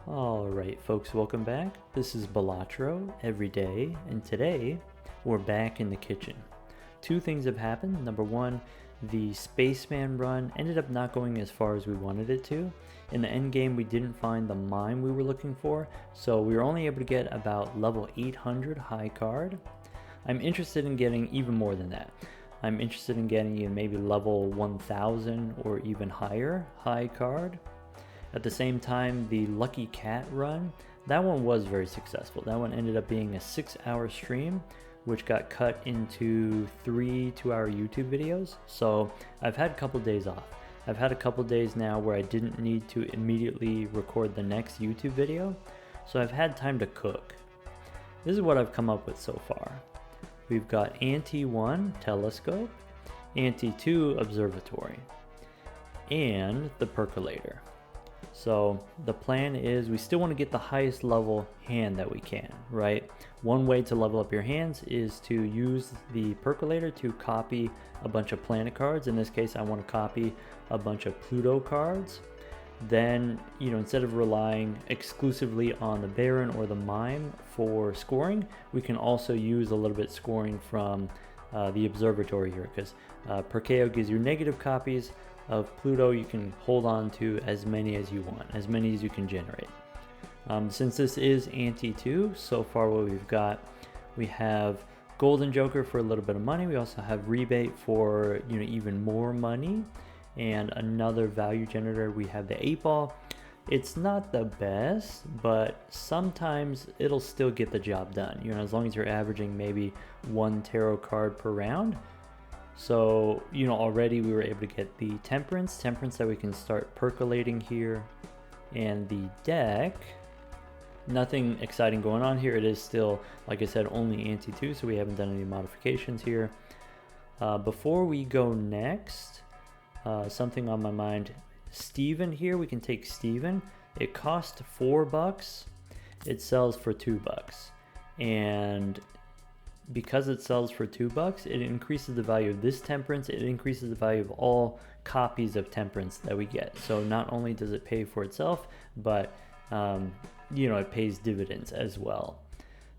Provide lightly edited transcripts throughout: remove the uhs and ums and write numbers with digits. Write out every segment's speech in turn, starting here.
Alright folks, welcome back. This is Balatro every day, and today we're back in the kitchen. Two things have happened. Number one, the Spaceman run ended up not going as far as we wanted it to. In the end game we didn't find the mine we were looking for, so we were only able to get about level 800 high card. I'm interested in getting even more than that. I'm interested in getting maybe level 1000 or even higher high card. At the same time, the Lucky Cat run, that one was very successful. That one ended up being a 6-hour stream, which got cut into 3 2-hour YouTube videos. So I've had a couple days off. I've had a couple days now where I didn't need to immediately record the next YouTube video. So I've had time to cook. This is what I've come up with so far. We've got Ante 1 Telescope, Ante 2 Observatory, and the Percolator. So the plan is we still want to get the highest level hand that we can, right? One way to level up your hands is to use the Percolator to copy a bunch of planet cards. In this case, I want to copy a bunch of Pluto cards. Then, instead of relying exclusively on the Baron or the Mime for scoring, we can also use a little bit scoring from the Observatory here, because Perkeo gives you negative copies of Pluto. You can hold on to as many as you want, as many as you can generate. Since this is Ante 2, so far what we've got, we have Golden Joker for a little bit of money. We also have Rebate for even more money, and another value generator. We have the 8 Ball. It's not the best, but sometimes it'll still get the job done. As long as you're averaging maybe 1 tarot card per round. So, already we were able to get the Temperance that we can start percolating here. And the deck, nothing exciting going on here. It is still, like I said, only Ante 2, so we haven't done any modifications here. Before we go next, something on my mind. Steven here, we can take Steven. It costs $4. It sells for $2. And because it sells for $2, it increases the value of this Temperance. It increases the value of all copies of Temperance that we get. So not only does it pay for itself, but it pays dividends as well.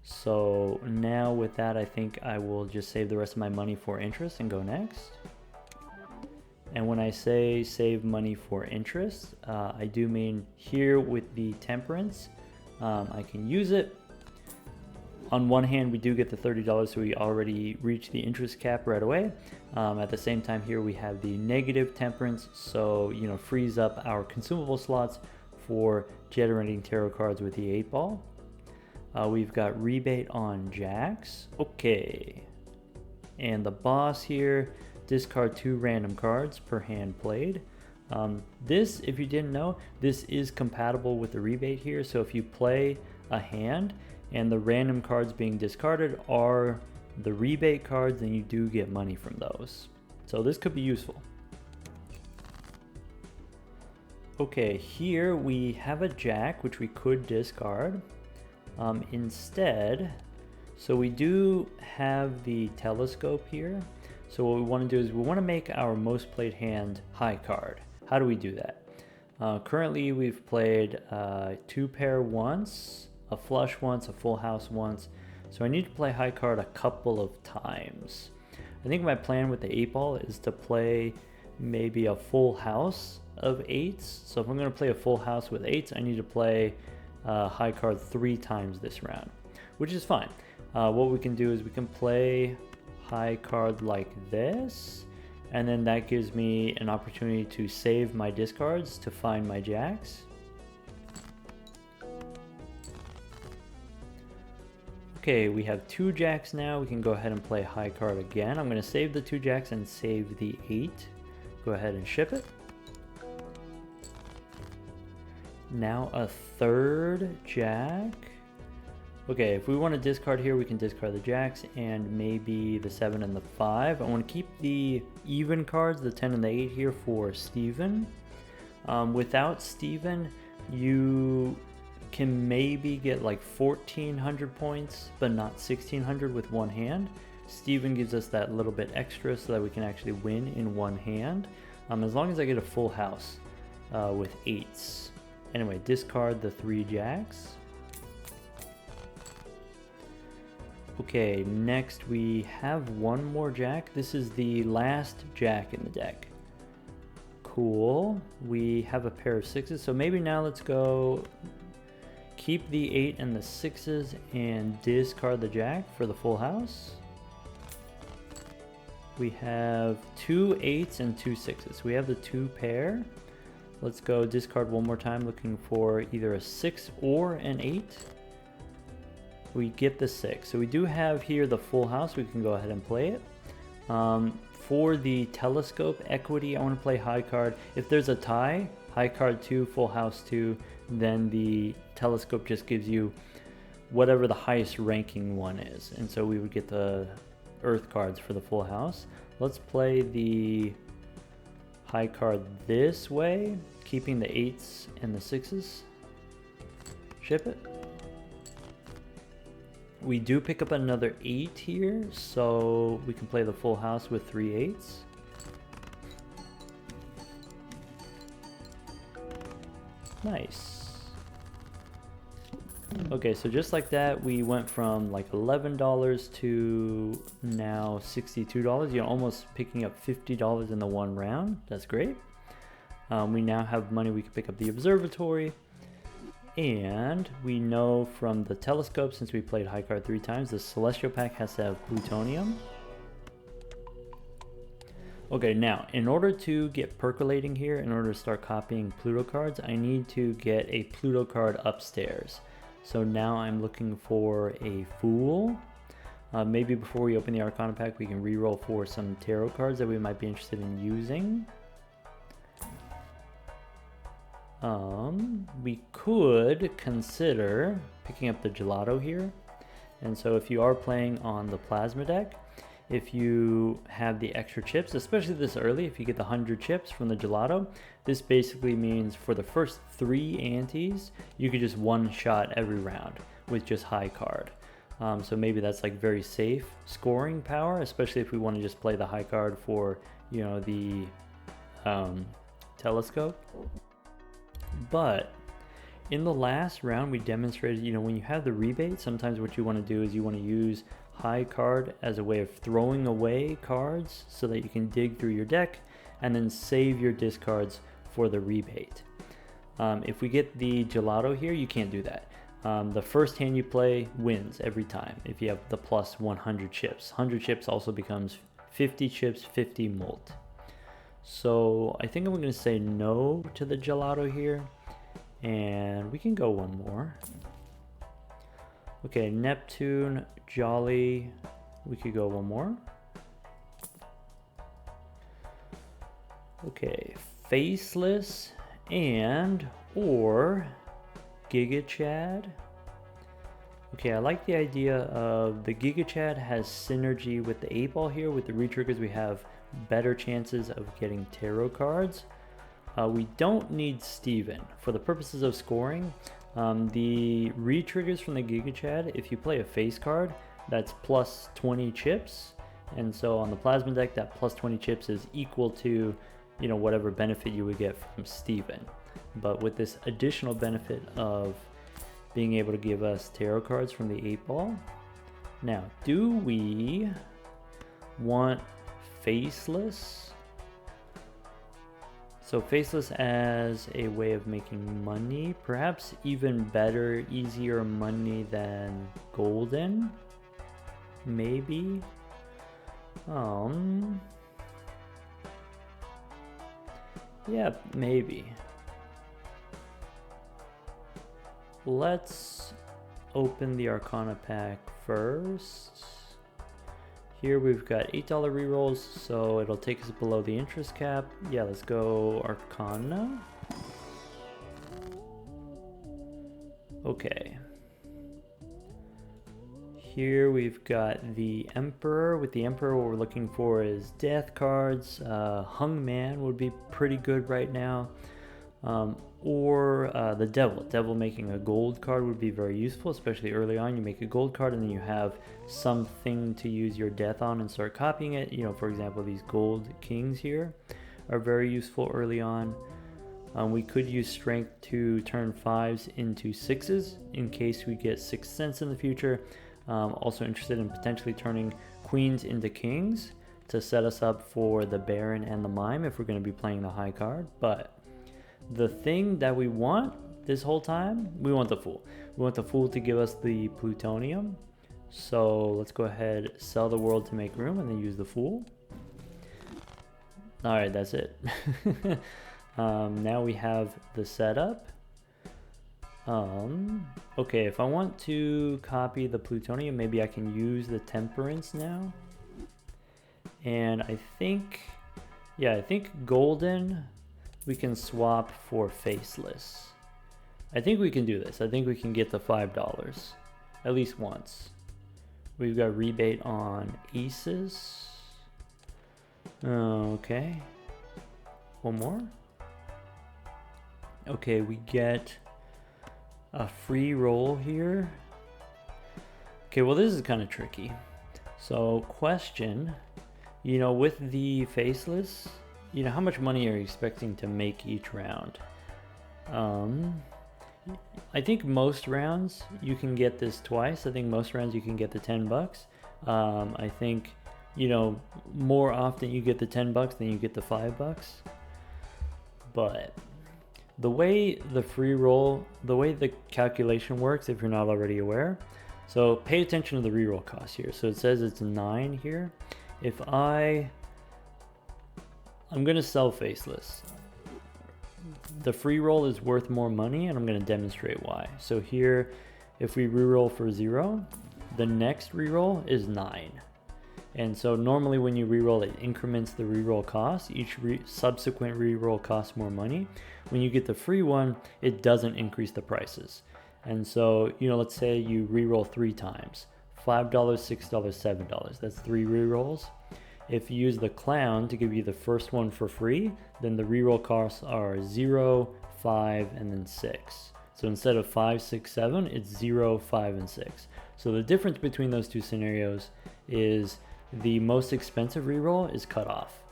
So now with that, I think I will just save the rest of my money for interest and go next. And when I say save money for interest, I do mean here with the Temperance. I can use it. On one hand, we do get the $30, so we already reach the interest cap right away. At the same time here, we have the negative Temperance, so frees up our consumable slots for generating tarot cards with the 8 Ball. We've got Rebate on Jacks. Okay. And the boss here, discard 2 random cards per hand played. This, if you didn't know, this is compatible with the Rebate here. So if you play a hand and the random cards being discarded are the Rebate cards, then you do get money from those. So this could be useful. Okay, here we have a Jack, which we could discard. Instead, so we do have the Telescope here. So what we want to do is we want to make our most played hand high card. How do we do that? Currently we've played 2 pair once, a flush once, a full house once. So I need to play high card a couple of times. I think my plan with the 8 Ball is to play maybe a full house of 8s. So if I'm going to play a full house with 8s, I need to play high card 3 times this round, which is fine. What we can do is we can play high card like this, and then that gives me an opportunity to save my discards to find my Jacks. Okay, we have 2 Jacks now. We can go ahead and play high card again. I'm going to save the 2 Jacks and save the 8. Go ahead and ship it. Now a 3rd Jack. Okay, if we want to discard here, we can discard the Jacks and maybe the 7 and the 5. I want to keep the even cards, the 10 and the 8 here for Steven. Without Steven, you can maybe get like 1400 points, but not 1600 with one hand. Steven gives us that little bit extra so that we can actually win in one hand. As long as I get a full house with 8s. Anyway, discard the 3 jacks. Okay, next we have one more jack. This is the last jack in the deck. Cool. We have a pair of 6s, so maybe now let's go keep the 8 and the 6s and discard the jack for the full house. We have 2 8s and 2 6s. We have the 2 pair. Let's go discard one more time, looking for either a 6 or an 8. We get the 6. So we do have here the full house. We can go ahead and play it. For the telescope equity, I want to play high card. If there's a tie, high card 2, full house 2, then the telescope just gives you whatever the highest ranking one is. And so we would get the earth cards for the full house. Let's play the high card this way, keeping the 8s and the 6s. Ship it. We do pick up another 8 here, so we can play the full house with 3 8s. Nice. Okay, so just like that, we went from like $11 to now $62. You're almost picking up $50 in the one round. That's great. We now have money. We can pick up the observatory. And we know from the telescope, since we played high card 3 times, the celestial pack has to have plutonium. Okay, now in order to get percolating here, in order to start copying Pluto cards, I need to get a Pluto card upstairs. So now I'm looking for a Fool. Maybe before we open the Arcana pack, we can reroll for some tarot cards that we might be interested in using. We could consider picking up the gelato here. And so if you are playing on the plasma deck, if you have the extra chips, especially this early, if you get the 100 chips from the gelato, this basically means for the first 3 antes, you could just one-shot every round with just high card. So maybe that's like very safe scoring power, especially if we want to just play the high card for, you know, the telescope. But in the last round, we demonstrated, you know, when you have the rebate, sometimes what you want to do is you want to use high card as a way of throwing away cards so that you can dig through your deck and then save your discards for the rebate. If we get the gelato here, you can't do that. The first hand you play wins every time if you have the plus 100 chips. 100 chips also becomes 50 chips, 50 mult. So I think I'm going to say no to the gelato here, and we can go one more. Okay, Neptune, Jolly, we could go one more. Okay, Faceless and or Giga Chad. Okay, I like the idea of the Giga Chad has synergy with the 8-ball here. With the retriggers, we have better chances of getting tarot cards. We don't need Steven. For the purposes of scoring, the retriggers from the Giga Chad, if you play a face card, that's plus 20 chips. And so on the plasma deck, that plus 20 chips is equal to, you know, whatever benefit you would get from Steven. But with this additional benefit of being able to give us tarot cards from the 8-ball. Now, do we want Faceless? So Faceless as a way of making money, perhaps even better, easier money than Golden, maybe. Yeah, maybe. Let's open the Arcana pack first. Here we've got $8 rerolls, so it'll take us below the interest cap. Yeah, let's go Arcana. Okay. Here we've got the Emperor. With the Emperor, what we're looking for is death cards. Hung Man would be pretty good right now. Or the Devil. Devil making a gold card would be very useful, especially early on. You make a gold card and then you have something to use your death on and start copying it. You know, for example, these gold kings here are very useful early on. We could use strength to turn 5s into 6s in case we get 6th sense in the future. Also interested in potentially turning queens into kings to set us up for the Baron and the Mime if we're going to be playing the high card. But the thing that we want this whole time, we want the Fool. We want the Fool to give us the plutonium. So let's go ahead, sell the world to make room, and then use the Fool. Alright, that's it. Now we have the setup. Okay, if I want to copy the plutonium, maybe I can use the temperance now. And I think golden we can swap for faceless. I think we can do this. I think we can get the $5 at least once. We've got rebate on aces. Okay. One more. Okay, we get a free roll here. Okay, well this is kind of tricky. So question, with the faceless, how much money are you expecting to make each round? I think most rounds you can get this twice. I think most rounds you can get the $10. I think, more often you get the $10 than you get the $5. But the way the free roll, the way the calculation works, if you're not already aware, so pay attention to the reroll cost here. So it says it's 9 here. If I'm gonna sell faceless. The free roll is worth more money, and I'm going to demonstrate why. So here, if we reroll for 0, the next reroll is 9. And so normally when you reroll, it increments the reroll cost. Each subsequent reroll costs more money. When you get the free one, it doesn't increase the prices. And so, let's say you reroll 3 times. $5, $6, $7. That's 3 rerolls. If you use the clown to give you the first one for free, then the reroll costs are 0, 5, and then 6. So instead of 5, 6, 7, it's 0, 5, and 6. So the difference between those two scenarios is the most expensive reroll is cut off.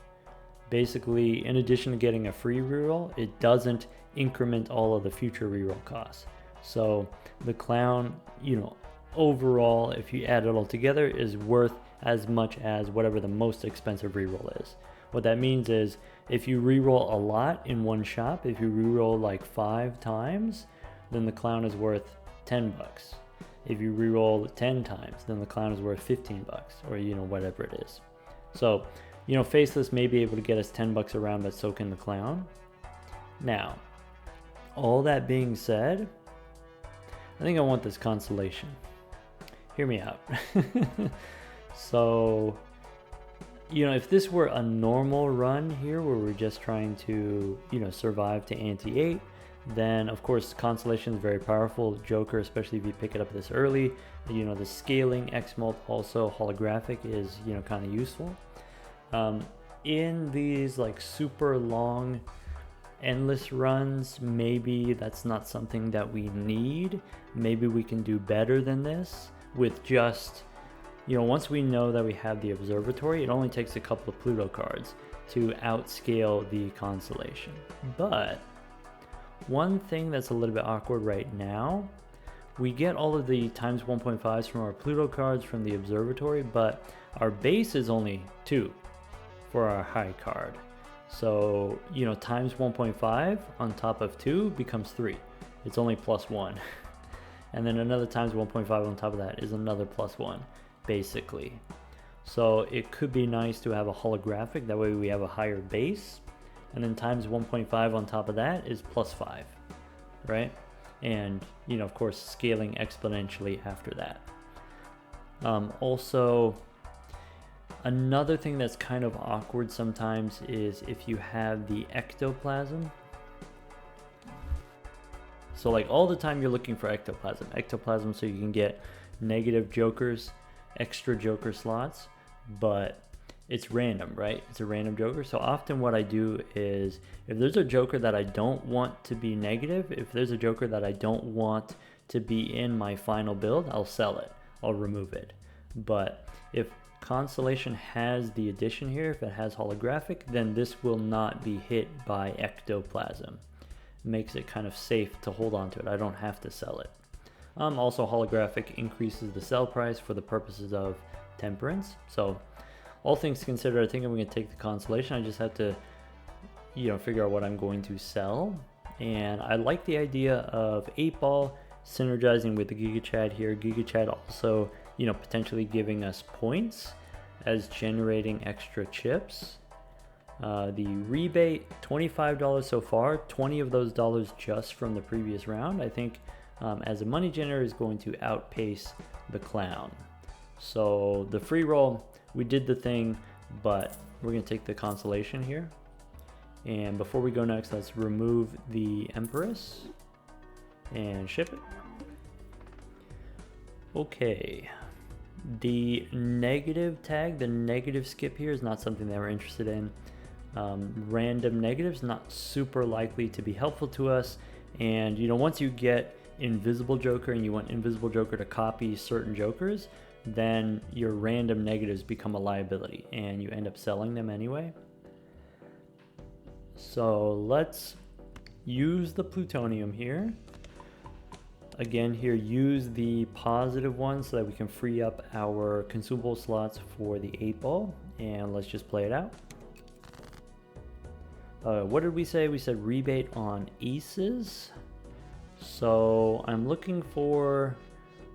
Basically, in addition to getting a free reroll, it doesn't increment all of the future reroll costs. So the clown, overall, if you add it all together, is worth as much as whatever the most expensive reroll is. What that means is if you reroll a lot in one shop, if you reroll like 5 times, then the clown is worth $10. If you reroll 10 times, then the clown is worth $15, or whatever it is. So, faceless may be able to get us $10 a round, but so can the clown. Now, all that being said, I think I want this consolation. Hear me out. So, if this were a normal run here where we're just trying to, survive to ante 8, then of course consolation is very powerful. Joker, especially if you pick it up this early, the scaling xMult, also holographic, is, kind of useful. In these like super long endless runs, maybe that's not something that we need. Maybe we can do better than this with just, once we know that we have the observatory, it only takes a couple of Pluto cards to outscale the constellation. But one thing that's a little bit awkward right now, we get all of the times 1.5s from our Pluto cards from the observatory, but our base is only 2 for our high card. So, times 1.5 on top of 2 becomes 3. It's only +1. And then another times 1.5 on top of that is another +1, basically. So it could be nice to have a holographic, that way we have a higher base. And then times 1.5 on top of that is +5, right? And, of course, scaling exponentially after that. Also, another thing that's kind of awkward sometimes is if you have the ectoplasm. So like all the time you're looking for ectoplasm so you can get negative jokers, extra joker slots, but it's random, right? It's a random joker. So often what I do is if there's a joker that I don't want to be negative, if there's a joker that I don't want to be in my final build, I'll sell it, I'll remove it. But if Constellation has the addition here, if it has holographic, then this will not be hit by ectoplasm. makes it kind of safe to hold on to it. I don't have to sell it. Also, holographic increases the sell price for the purposes of temperance. So all things considered, I think I'm going to take the consolation. I just have to, figure out what I'm going to sell. And I like the idea of 8-ball synergizing with the Giga Chad here. Giga Chad also, potentially giving us points as generating extra chips. The rebate, $25 so far, 20 of those dollars just from the previous round. I think as a money generator is going to outpace the clown. So the free roll, we did the thing, but we're going to take the consolation here. And before we go next, let's remove the Empress and ship it. Okay. The negative tag, the negative skip here is not something that we're interested in. Random negatives, not super likely to be helpful to us. And, once you get Invisible Joker and you want Invisible Joker to copy certain jokers, then your random negatives become a liability and you end up selling them anyway. So let's use the plutonium here. Again, here, use the positive one so that we can free up our consumable slots for the 8-ball. And let's just play it out. What did we say? We said rebate on aces. So I'm looking for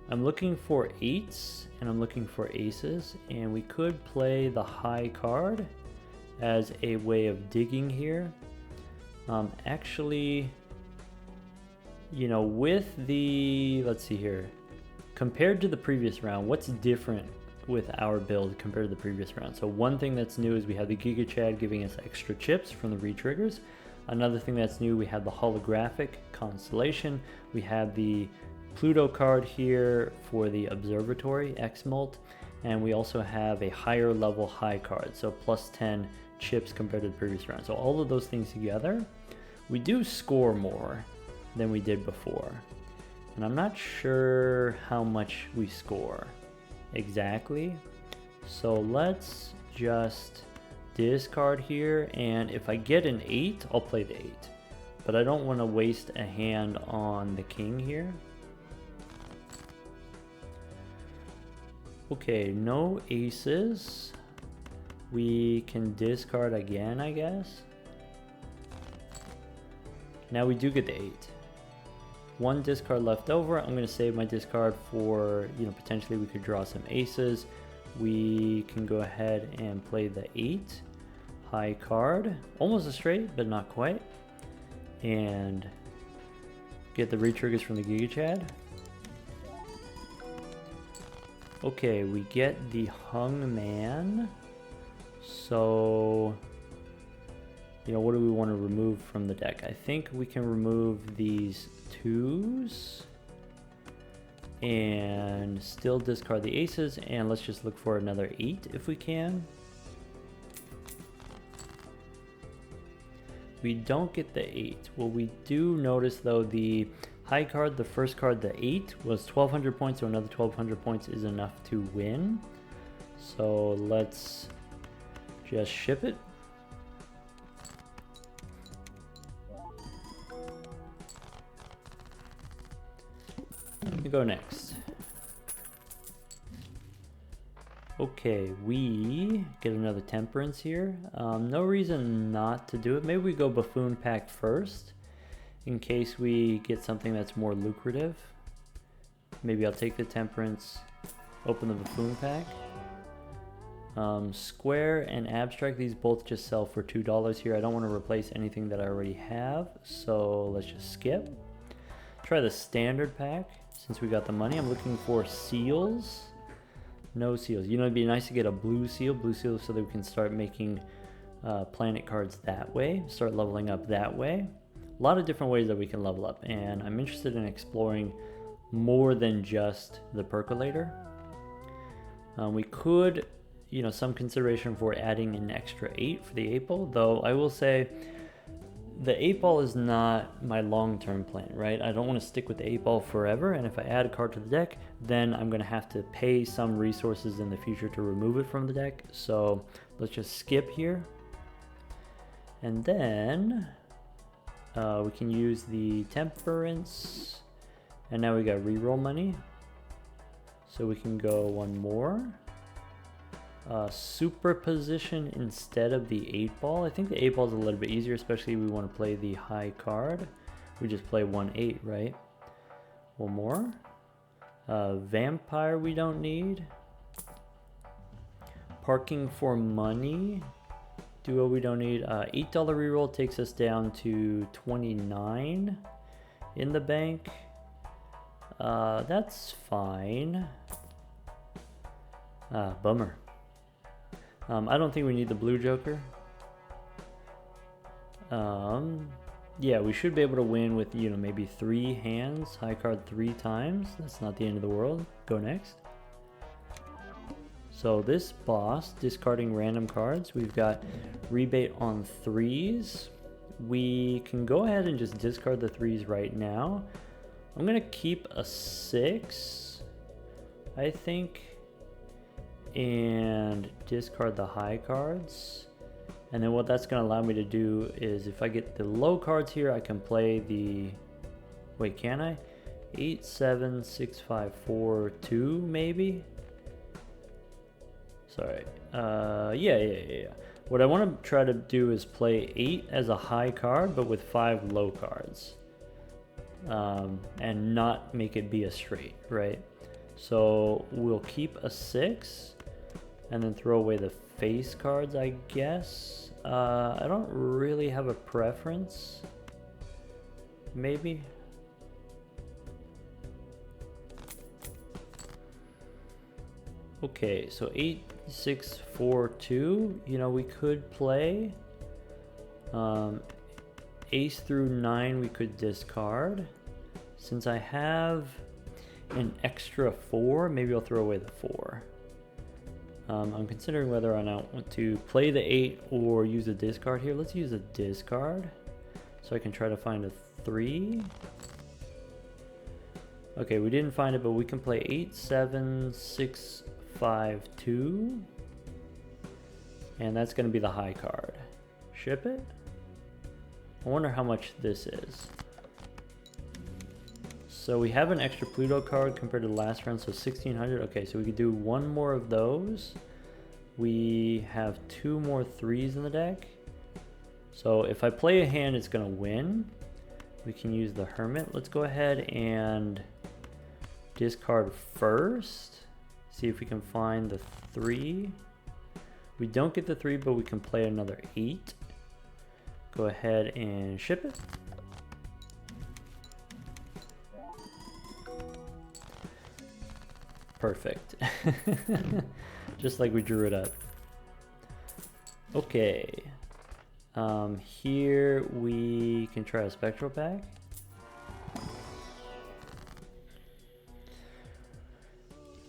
8s and I'm looking for aces, and we could play the high card as a way of digging here. Actually, with the, let's see here, compared to the previous round, what's different with our build compared to the previous round? So one thing that's new is we have the Giga Chad giving us extra chips from the re-triggers. Another thing that's new, we have the holographic constellation. We have the Pluto card here for the Observatory, xMult, and we also have a higher level high card, so plus 10 chips compared to the previous round. So all of those things together, we do score more than we did before. And I'm not sure how much we score exactly. So let's just discard here, and if I get an 8, I'll play the 8. But I don't want to waste a hand on the king here. Okay, no aces. We can discard again, I guess. Now we do get the 8. One discard left over. I'm going to save my discard for, potentially we could draw some aces. We can go ahead and play the 8 high card. Almost a straight, but not quite. And get the re-triggers from the Giga Chad. Okay, we get the hung man. So, what do we want to remove from the deck? I think we can remove these 2s and still discard the aces, and let's just look for another 8 if we can. We don't get the 8. Well, we do notice though the high card, the first card, the 8, was 1200 points, so another 1200 points is enough to win. So let's just ship it. We go next. Okay, we get another temperance here. No reason not to do it. Maybe we go buffoon pack first in case we get something that's more lucrative. Maybe I'll take the temperance, open the buffoon pack. Square and abstract, these both just sell for $2 here. I don't want to replace anything that I already have, so let's just skip. Try the standard pack since we got the money. I'm looking for seals. No seals. It'd be nice to get a blue seal so that we can start making planet cards that way, start leveling up that way. A lot of different ways that we can level up, and I'm interested in exploring more than just the percolator. We could, some consideration for adding an extra 8 for the 8-ball, though I will say the 8-ball is not my long-term plan, right? I don't want to stick with the 8-ball forever, and if I add a card to the deck, then I'm going to have to pay some resources in the future to remove it from the deck. So let's just skip here. And then We can use the temperance, and now we got reroll money. So we can go one more. Superposition instead of the 8-ball. I think the 8-ball is a little bit easier, especially if we want to play the high card. We just play 1-8, right? One more. Vampire we don't need. Parking for money. Duo we don't need. $8 reroll takes us down to 29 in the bank. That's fine. Bummer. I don't think we need the blue joker. Yeah, we should be able to win with, you know, maybe 3 hands, high card 3 times. That's not the end of the world. Go next. So this boss, discarding random cards, we've got rebate on 3s. We can go ahead and just discard the 3s right now. I'm gonna keep a 6, I think, and discard the high cards. And then what that's gonna allow me to do is, if I get the low cards here, I can play the, wait, can I? 8, 7, 6, 5, 4, 2, maybe? Sorry, yeah. What I want to try to do is play 8 as a high card, but with 5 low cards. And not make it be a straight, right? So we'll keep a 6, and then throw away the face cards, I guess. I don't really have a preference. Maybe. Okay, so 8, 6, 4, 2. You know, we could play ace through 9. We could discard. Since I have an extra 4, maybe I'll throw away the 4. I'm considering whether or not I want to play the 8 or use a discard here. Let's use a discard so I can try to find a 3. Okay, we didn't find it, but we can play 8, 7, 6, 5, 2. And that's going to be the high card. Ship it? I wonder how much this is. So we have an extra Pluto card compared to the last round, so 1600. Okay, so we could do one more of those. We have 2 more 3s in the deck. So if I play a hand, it's going to win. We can use the Hermit. Let's go ahead and discard first. See if we can find the 3. We don't get the 3, but we can play another 8. Go ahead and ship it. Perfect. Just like we drew it up. Okay. Here we can try a spectral pack.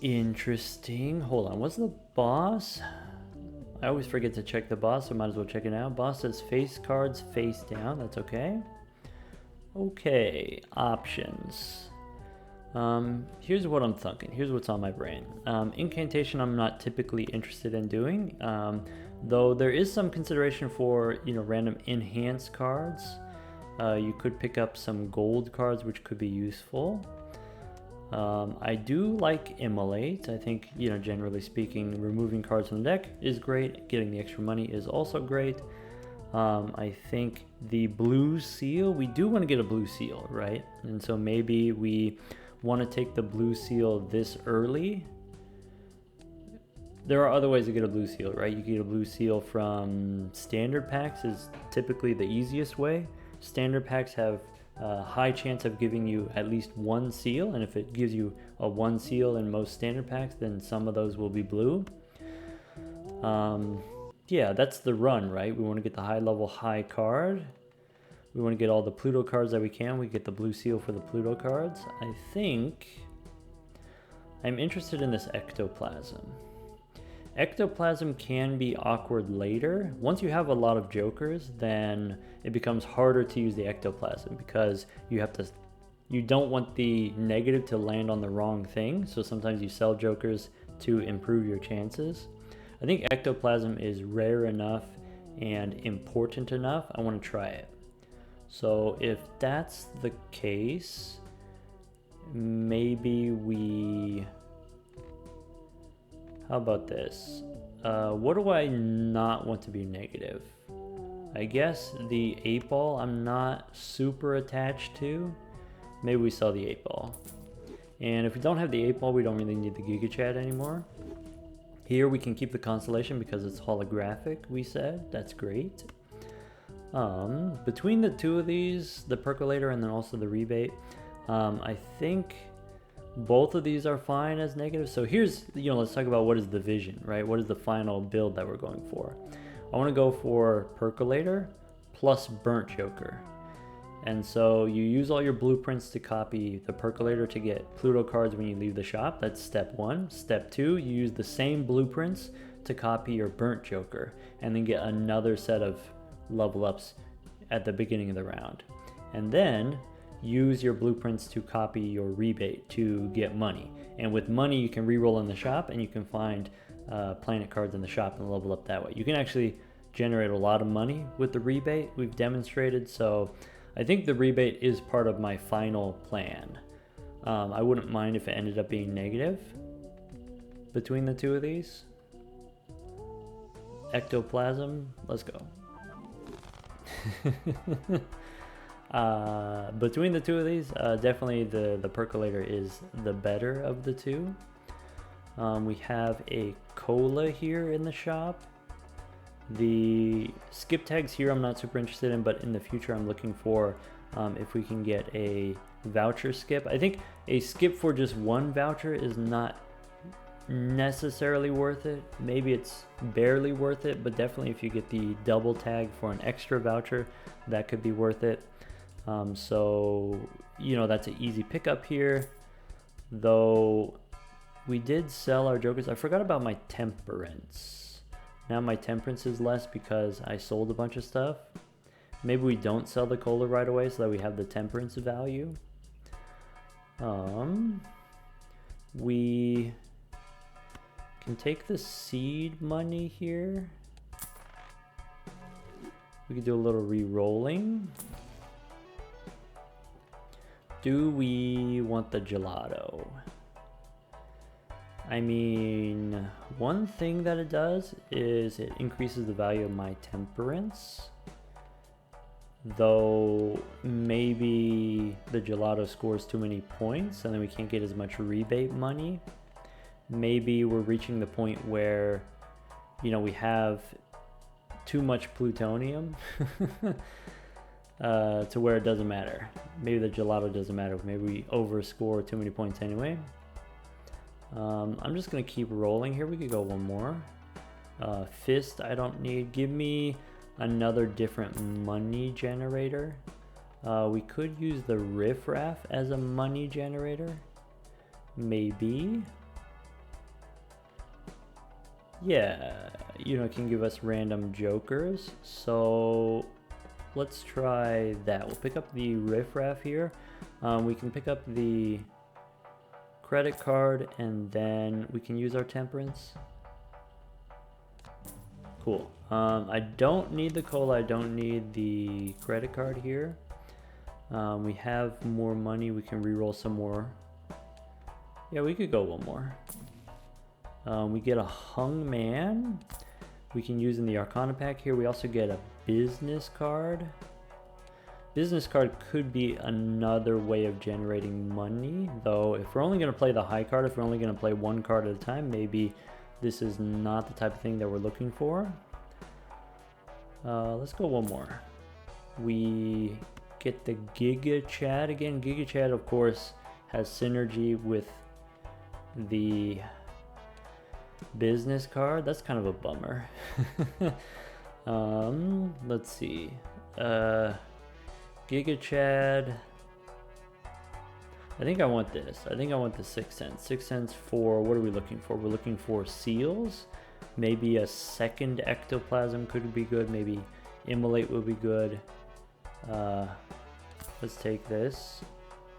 Interesting. Hold on. What's the boss? I always forget to check the boss, so might as well check it out. Boss says face cards face down. That's okay. Okay. Options. Here's what I'm thinking. Here's what's on my brain. Incantation I'm not typically interested in doing, though there is some consideration for, you know, random enhanced cards. You could pick up some gold cards, which could be useful. I do like Immolate. I think, you know, generally speaking, removing cards from the deck is great. Getting the extra money is also great. I think the blue seal, we do want to get a blue seal, right? And so maybe we want to take the blue seal this early. There are other ways to get a blue seal, right? You can get a blue seal from standard packs is typically the easiest way. Standard packs have a high chance of giving you at least 1 seal, and if it gives you a 1 seal in most standard packs, then some of those will be blue. Yeah, that's the run, right? We want to get the high level high card. We want to get all the Pluto cards that we can. We get the blue seal for the Pluto cards. I think I'm interested in this ectoplasm. Ectoplasm can be awkward later. Once you have a lot of jokers, then it becomes harder to use the ectoplasm because you don't want the negative to land on the wrong thing. So sometimes you sell jokers to improve your chances. I think ectoplasm is rare enough and important enough. I want to try it. So if that's the case, maybe we... How about this? What do I not want to be negative? I guess the 8-ball I'm not super attached to. Maybe we sell the 8-ball. And if we don't have the 8-ball, we don't really need the Giga Chad anymore. Here we can keep the Constellation because it's holographic, we said. That's great. Between the two of these, the Percolator and then also the Rebate, I think both of these are fine as negative. So here's, let's talk about what is the vision, right? What is the final build that we're going for? I want to go for Percolator plus Burnt Joker. And so you use all your blueprints to copy the Percolator to get Pluto cards when you leave the shop. That's step 1. Step 2, you use the same blueprints to copy your Burnt Joker and then get another set of level ups at the beginning of the round. And then use your blueprints to copy your Rebate to get money. And with money, you can reroll in the shop and you can find planet cards in the shop and level up that way. You can actually generate a lot of money with the Rebate, we've demonstrated. So I think the Rebate is part of my final plan. I wouldn't mind if it ended up being negative between the two of these. Ectoplasm, let's go. Between the two of these, definitely the Percolator is the better of the two. We have a cola here in the shop. The skip tags here I'm not super interested in, but in the future I'm looking for if we can get a voucher skip. I think a skip for just one voucher is not necessarily worth it. Maybe it's barely worth it, but definitely if you get the double tag for an extra voucher, that could be worth it. So that's an easy pickup here, though we did sell our jokers. I forgot about my temperance. Now my temperance is less because I sold a bunch of stuff. Maybe we don't sell the cola right away so that we have the temperance value. We can take the seed money here. We could do a little re-rolling. Do we want the gelato? I mean, one thing that it does is it increases the value of my temperance. Though maybe the gelato scores too many points and then we can't get as much rebate money. Maybe we're reaching the point where, we have too much plutonium to where it doesn't matter. Maybe the gelato doesn't matter. Maybe we overscore too many points anyway. I'm just gonna keep rolling here. We could go one more. Fist I don't need. Give me another different money generator. We could use the riffraff as a money generator. Maybe. Yeah, it can give us random jokers. So let's try that. We'll pick up the riffraff here. We can pick up the credit card and then we can use our temperance. Cool. I don't need the cola. I don't need the credit card here. We have more money. We can reroll some more. Yeah, we could go one more. We get a hung man. We can use in the Arcana pack here. We also get a business card. Business card could be another way of generating money, though if we're only going to play the high card, if we're only going to play one card at a time, maybe this is not the type of thing that we're looking for. Let's go one more. We get the Giga Chad again. Giga Chad, of course, has synergy with the business card. That's kind of a bummer. Let's see. Giga Chad. I think I want this. I think I want the 6 cents. 6 cents for, what are we looking for? We're looking for seals. Maybe a second ectoplasm could be good. Maybe immolate would be good. Let's take this.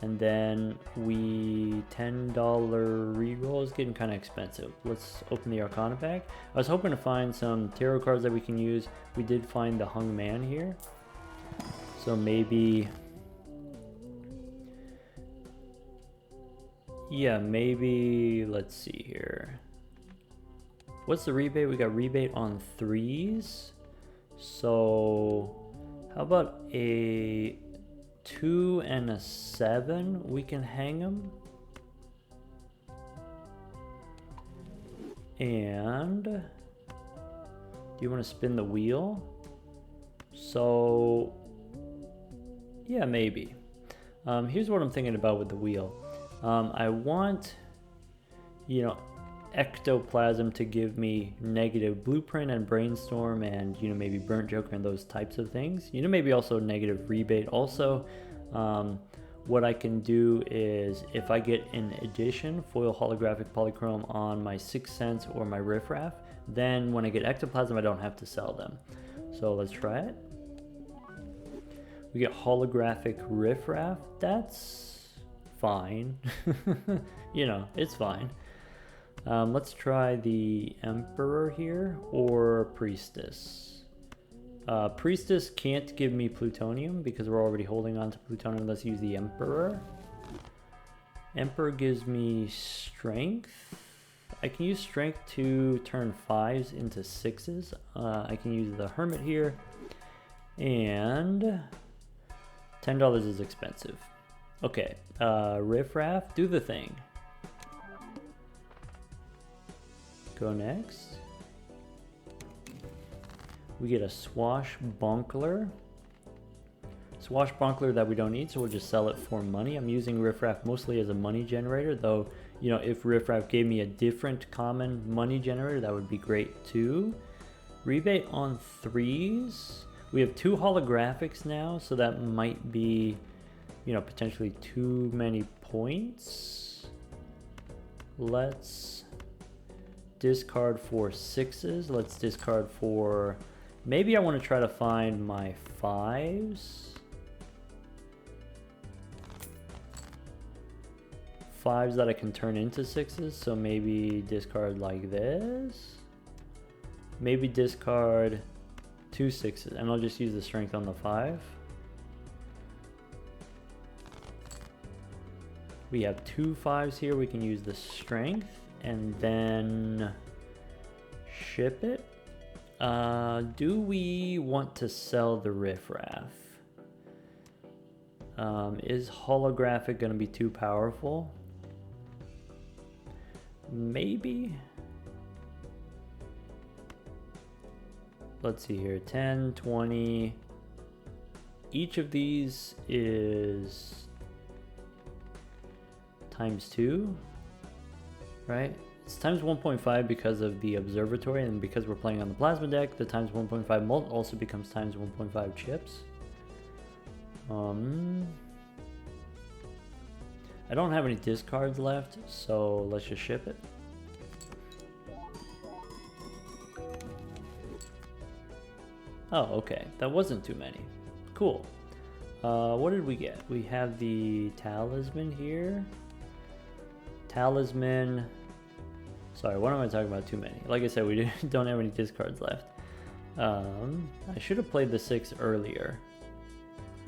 And then we $10 reroll is getting kind of expensive. Let's open the Arcana pack. I was hoping to find some tarot cards that we can use. We did find the Hung Man here. So maybe, yeah, maybe, let's see here. What's the rebate? We got rebate on 3s. So how about a 2 and a 7? We can hang them. And do you want to spin the wheel? So yeah, maybe. Here's what I'm thinking about with the wheel. I want, you know, ectoplasm to give me negative blueprint and brainstorm and, you know, maybe burnt joker and those types of things. You know, maybe also negative rebate also. What I can do is if I get an addition foil holographic polychrome on my Sixth Sense or my riffraff, then when I get ectoplasm I don't have to sell them. So let's try it. We get holographic riffraff. That's fine. You know, it's fine. Let's try the Emperor here or Priestess. Priestess can't give me plutonium because we're already holding on to plutonium. Let's use the Emperor. Emperor gives me strength. I can use strength to turn 5s into 6s. I can use the Hermit here. And $10 is expensive. Okay, riffraff, do the thing. Go next. We get a swashbuckler. Swashbuckler that we don't need, so we'll just sell it for money. I'm using riffraff mostly as a money generator, though, you know, if riffraff gave me a different common money generator, that would be great too. Rebate on 3s. We have 2 holographics now, so that might be, you know, potentially too many points. Let's discard for 6s. Let's discard for, maybe I want to try to find my 5s. 5s that I can turn into 6s, so maybe discard like this. Maybe discard 2 6s, and I'll just use the strength on the 5. We have 2 5s here, we can use the strength, and then ship it. Do we want to sell the riffraff? Is holographic going to be too powerful? Maybe. Let's see here, 10, 20. Each of these is times 2, right? It's times 1.5 because of the observatory, and because we're playing on the plasma deck, the times 1.5 mult also becomes times 1.5 chips. I don't have any discards left, so let's just ship it. Oh, okay, that wasn't too many. Cool. What did we get? We have the talisman here. Talisman. Sorry, what am I talking about? Too many. Like I said, we don't have any discards left. I should have played the 6 earlier.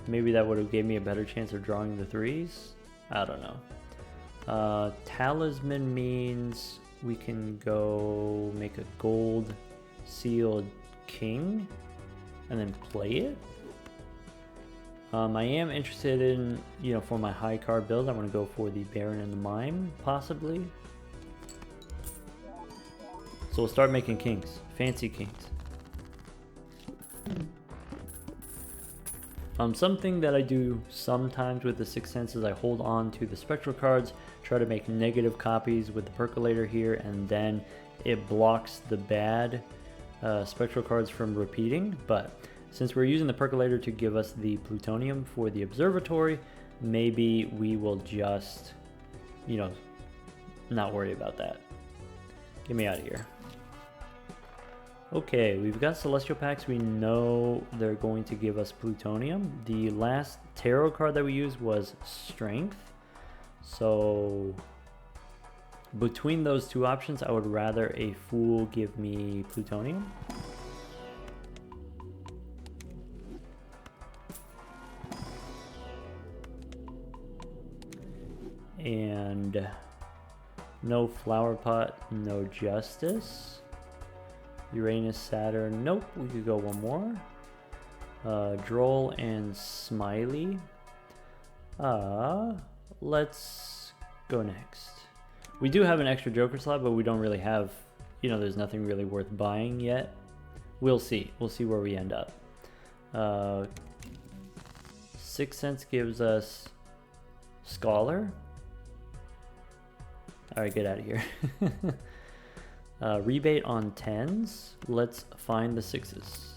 Maybe that would have gave me a better chance of drawing the 3s. I don't know. Talisman means we can go make a gold sealed king and then play it. I am interested in, you know, for my high card build, I want to go for the Baron and the Mime, possibly. So we'll start making kings, fancy kings. Something that I do sometimes with the Sixth Sense is I hold on to the spectral cards, try to make negative copies with the percolator here, and then it blocks the bad spectral cards from repeating. But since we're using the percolator to give us the plutonium for the observatory, maybe we will just, you know, not worry about that. Get me out of here. Okay, we've got celestial packs. We know they're going to give us plutonium. The last tarot card that we used was strength. So between those two options, I would rather a fool give me plutonium. And no flower pot, no justice. Uranus, Saturn, nope, we could go one more. Droll and Smiley. Let's go next. We do have an extra Joker slot, but we don't really have, you know, there's nothing really worth buying yet. We'll see. We'll see where we end up. 6 cents gives us Scholar. Alright, get out of here. Rebate on 10s. Let's find the 6s.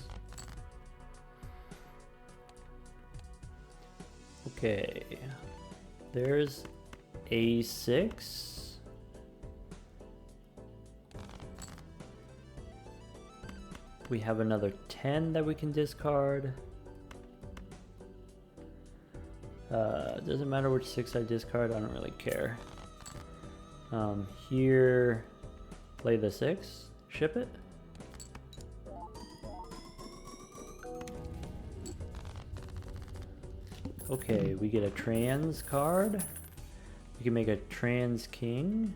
Okay. There's a 6. We have another 10 that we can discard. Doesn't matter which 6 I discard, I don't really care. Here, play the 6, ship it. Okay, we get a trans card. We can make a trans king.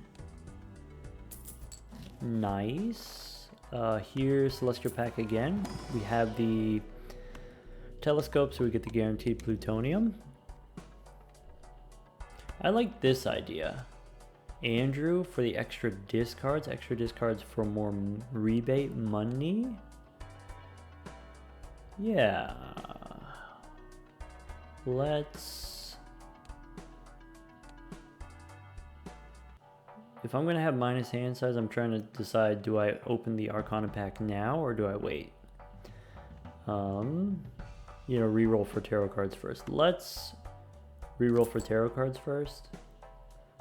Nice. Here, Celestial Pack again. We have the telescope, so we get the guaranteed plutonium. I like this idea. Andrew for the extra discards for more rebate money. Yeah. Let's... If I'm gonna have minus hand size, I'm trying to decide, do I open the Arcana pack now or do I wait? You know, reroll for tarot cards first. Let's reroll for tarot cards first.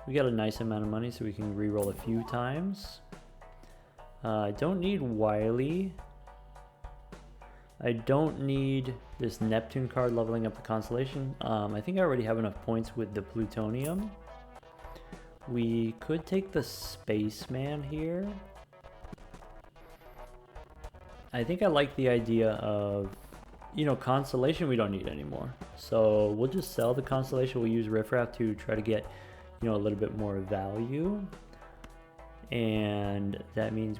We got a nice amount of money, so we can reroll a few times. I don't need Wily. I don't need this Neptune card leveling up the constellation. I think I already have enough points with the plutonium. We could take the Spaceman here. I think I like the idea of, you know, constellation we don't need anymore. So we'll just sell the constellation. We'll use Riffraff to try to get, you know, a little bit more value. And that means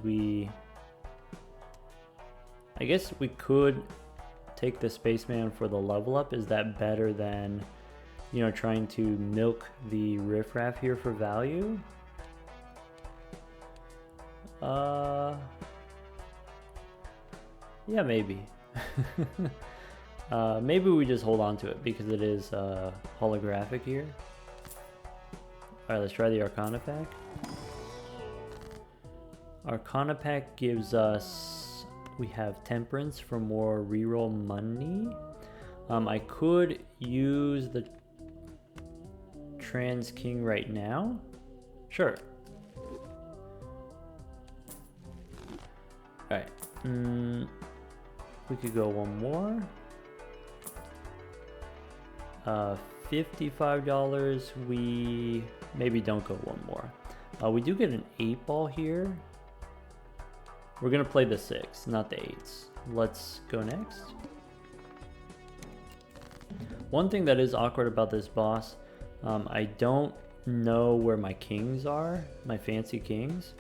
I guess we could take the Spaceman for the level up. Is that better than, you know, trying to milk the Riffraff here for value? Yeah, maybe. Maybe we just hold on to it because it is holographic here. Alright, let's try the Arcana pack. Arcana pack gives us, we have Temperance for more reroll money. I could use the Trans King right now. Sure. Alright. We could go one more. $55. We maybe don't go one more. We do get an 8-ball here. We're gonna play the 6, not the 8s. Let's go next. One thing that is awkward about this boss, I don't know where my kings are, my fancy kings.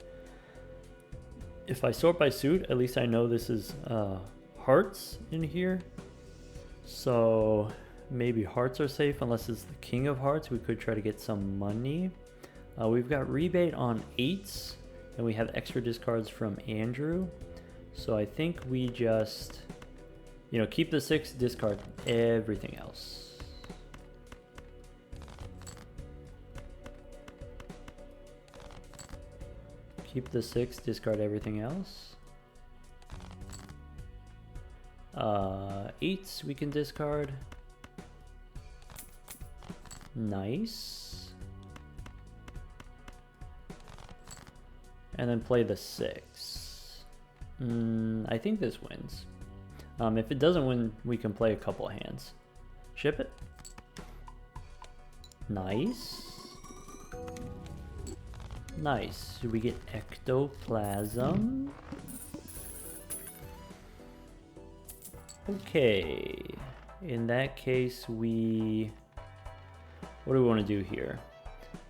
If I sort by suit, at least I know this is hearts in here. So maybe hearts are safe unless it's the king of hearts. We could try to get some money. We've got rebate on 8s, and we have extra discards from Andrew. So I think we just, you know, keep the 6, discard everything else. Keep the 6, discard everything else. 8s we can discard. Nice. And then play the 6. I think this wins. If it doesn't win, we can play a couple of hands. Ship it. Nice. Nice. So we get ectoplasm. Okay. In that case, what do we want to do here?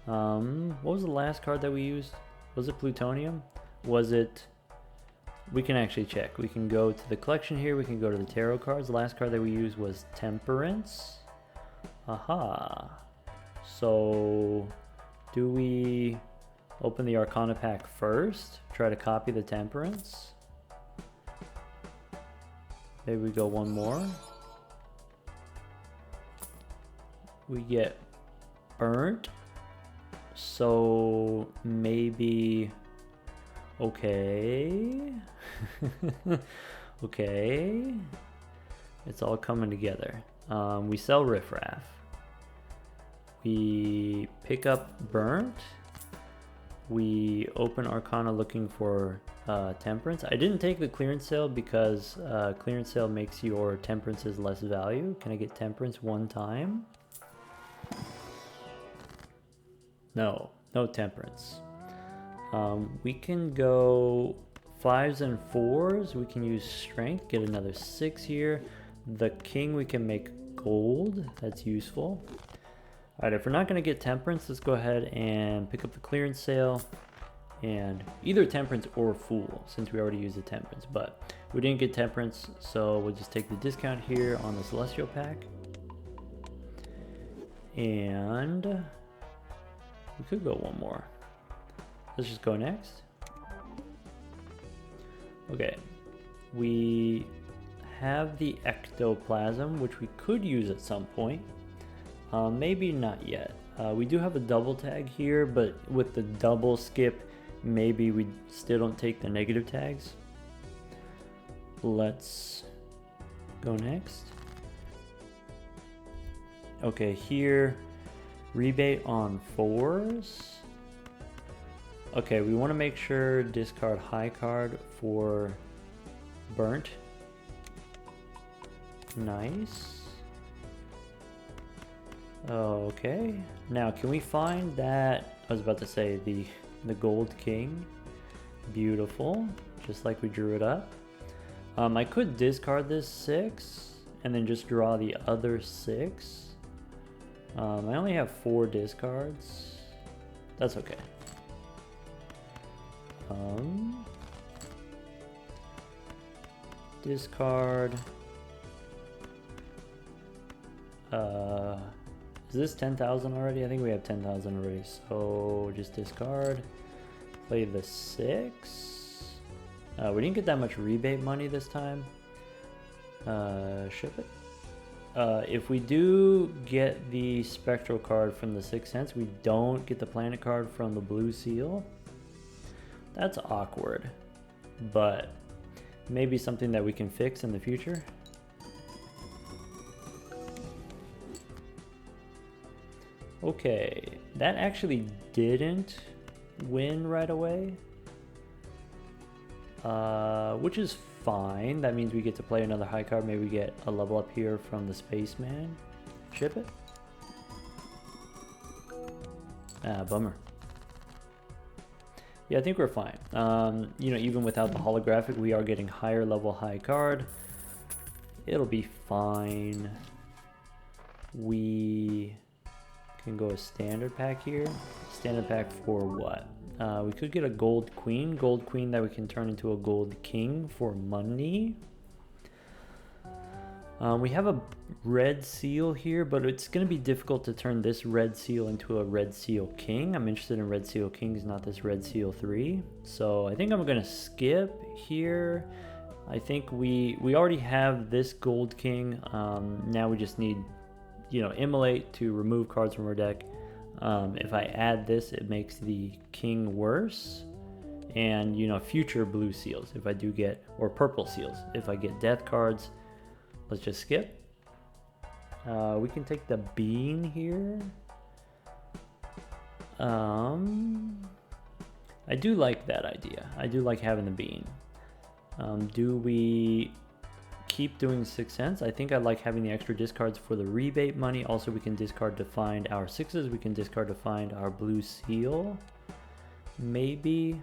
What was the last card that we used? Was it plutonium? Was it... We can actually check. We can go to the collection here. We can go to the tarot cards. The last card that we used was temperance. Aha. So do we open the Arcana pack first? Try to copy the temperance? Maybe we go one more. We get burnt. So maybe... Okay. Okay. It's all coming together. We sell riffraff. We pick up burnt. We open Arcana looking for temperance. I didn't take the clearance sale because clearance sale makes your temperances less value. Can I get temperance one time? No, no temperance. We can go 5s and 4s. We can use strength, get another 6 here. The king we can make gold. That's useful. Alright, if we're not going to get temperance, let's go ahead and pick up the clearance sale. And either temperance or fool, since we already used the temperance. But we didn't get temperance, so we'll just take the discount here on the celestial pack. And we could go one more. Let's just go next. Okay, we have the ectoplasm, which we could use at some point. Maybe not yet. We do have a double tag here, but with the double skip, maybe we still don't take the negative tags. Let's go next. Okay, here, rebate on 4s. Okay, we want to make sure discard high card for burnt. Nice. Okay, now can we find that, I was about to say the gold king. Beautiful, just like we drew it up. I could discard this 6 and then just draw the other 6. I only have 4 discards. That's okay. Discard. Is this 10,000 already? I think we have 10,000 already. So just discard. Play the 6. We didn't get that much rebate money this time. Ship it. If we do get the spectral card from the 6th Sense, we don't get the planet card from the blue seal. That's awkward, but maybe something that we can fix in the future. Okay, that actually didn't win right away, which is fine. That means we get to play another high card. Maybe we get a level up here from the spaceman. Ship it. Ah, bummer. Yeah, I think we're fine. You know, even without the holographic, we are getting higher level high card. It'll be fine. We can go a standard pack here. Standard pack for what? We could get a gold queen that we can turn into a gold king for money. We have a red seal here, but it's going to be difficult to turn this red seal into a red seal king. I'm interested in red seal kings, not this red seal 3. So I think I'm going to skip here. I think we already have this gold king. Now we just need, you know, immolate to remove cards from our deck. If I add this, it makes the king worse. And, you know, future blue seals, if I do get, or purple seals, if I get death cards. Let's just skip. We can take the bean here. I do like that idea. I do like having the bean. Do we keep doing 6th Sense? I think I like having the extra discards for the rebate money. Also, we can discard to find our 6s. We can discard to find our blue seal. Maybe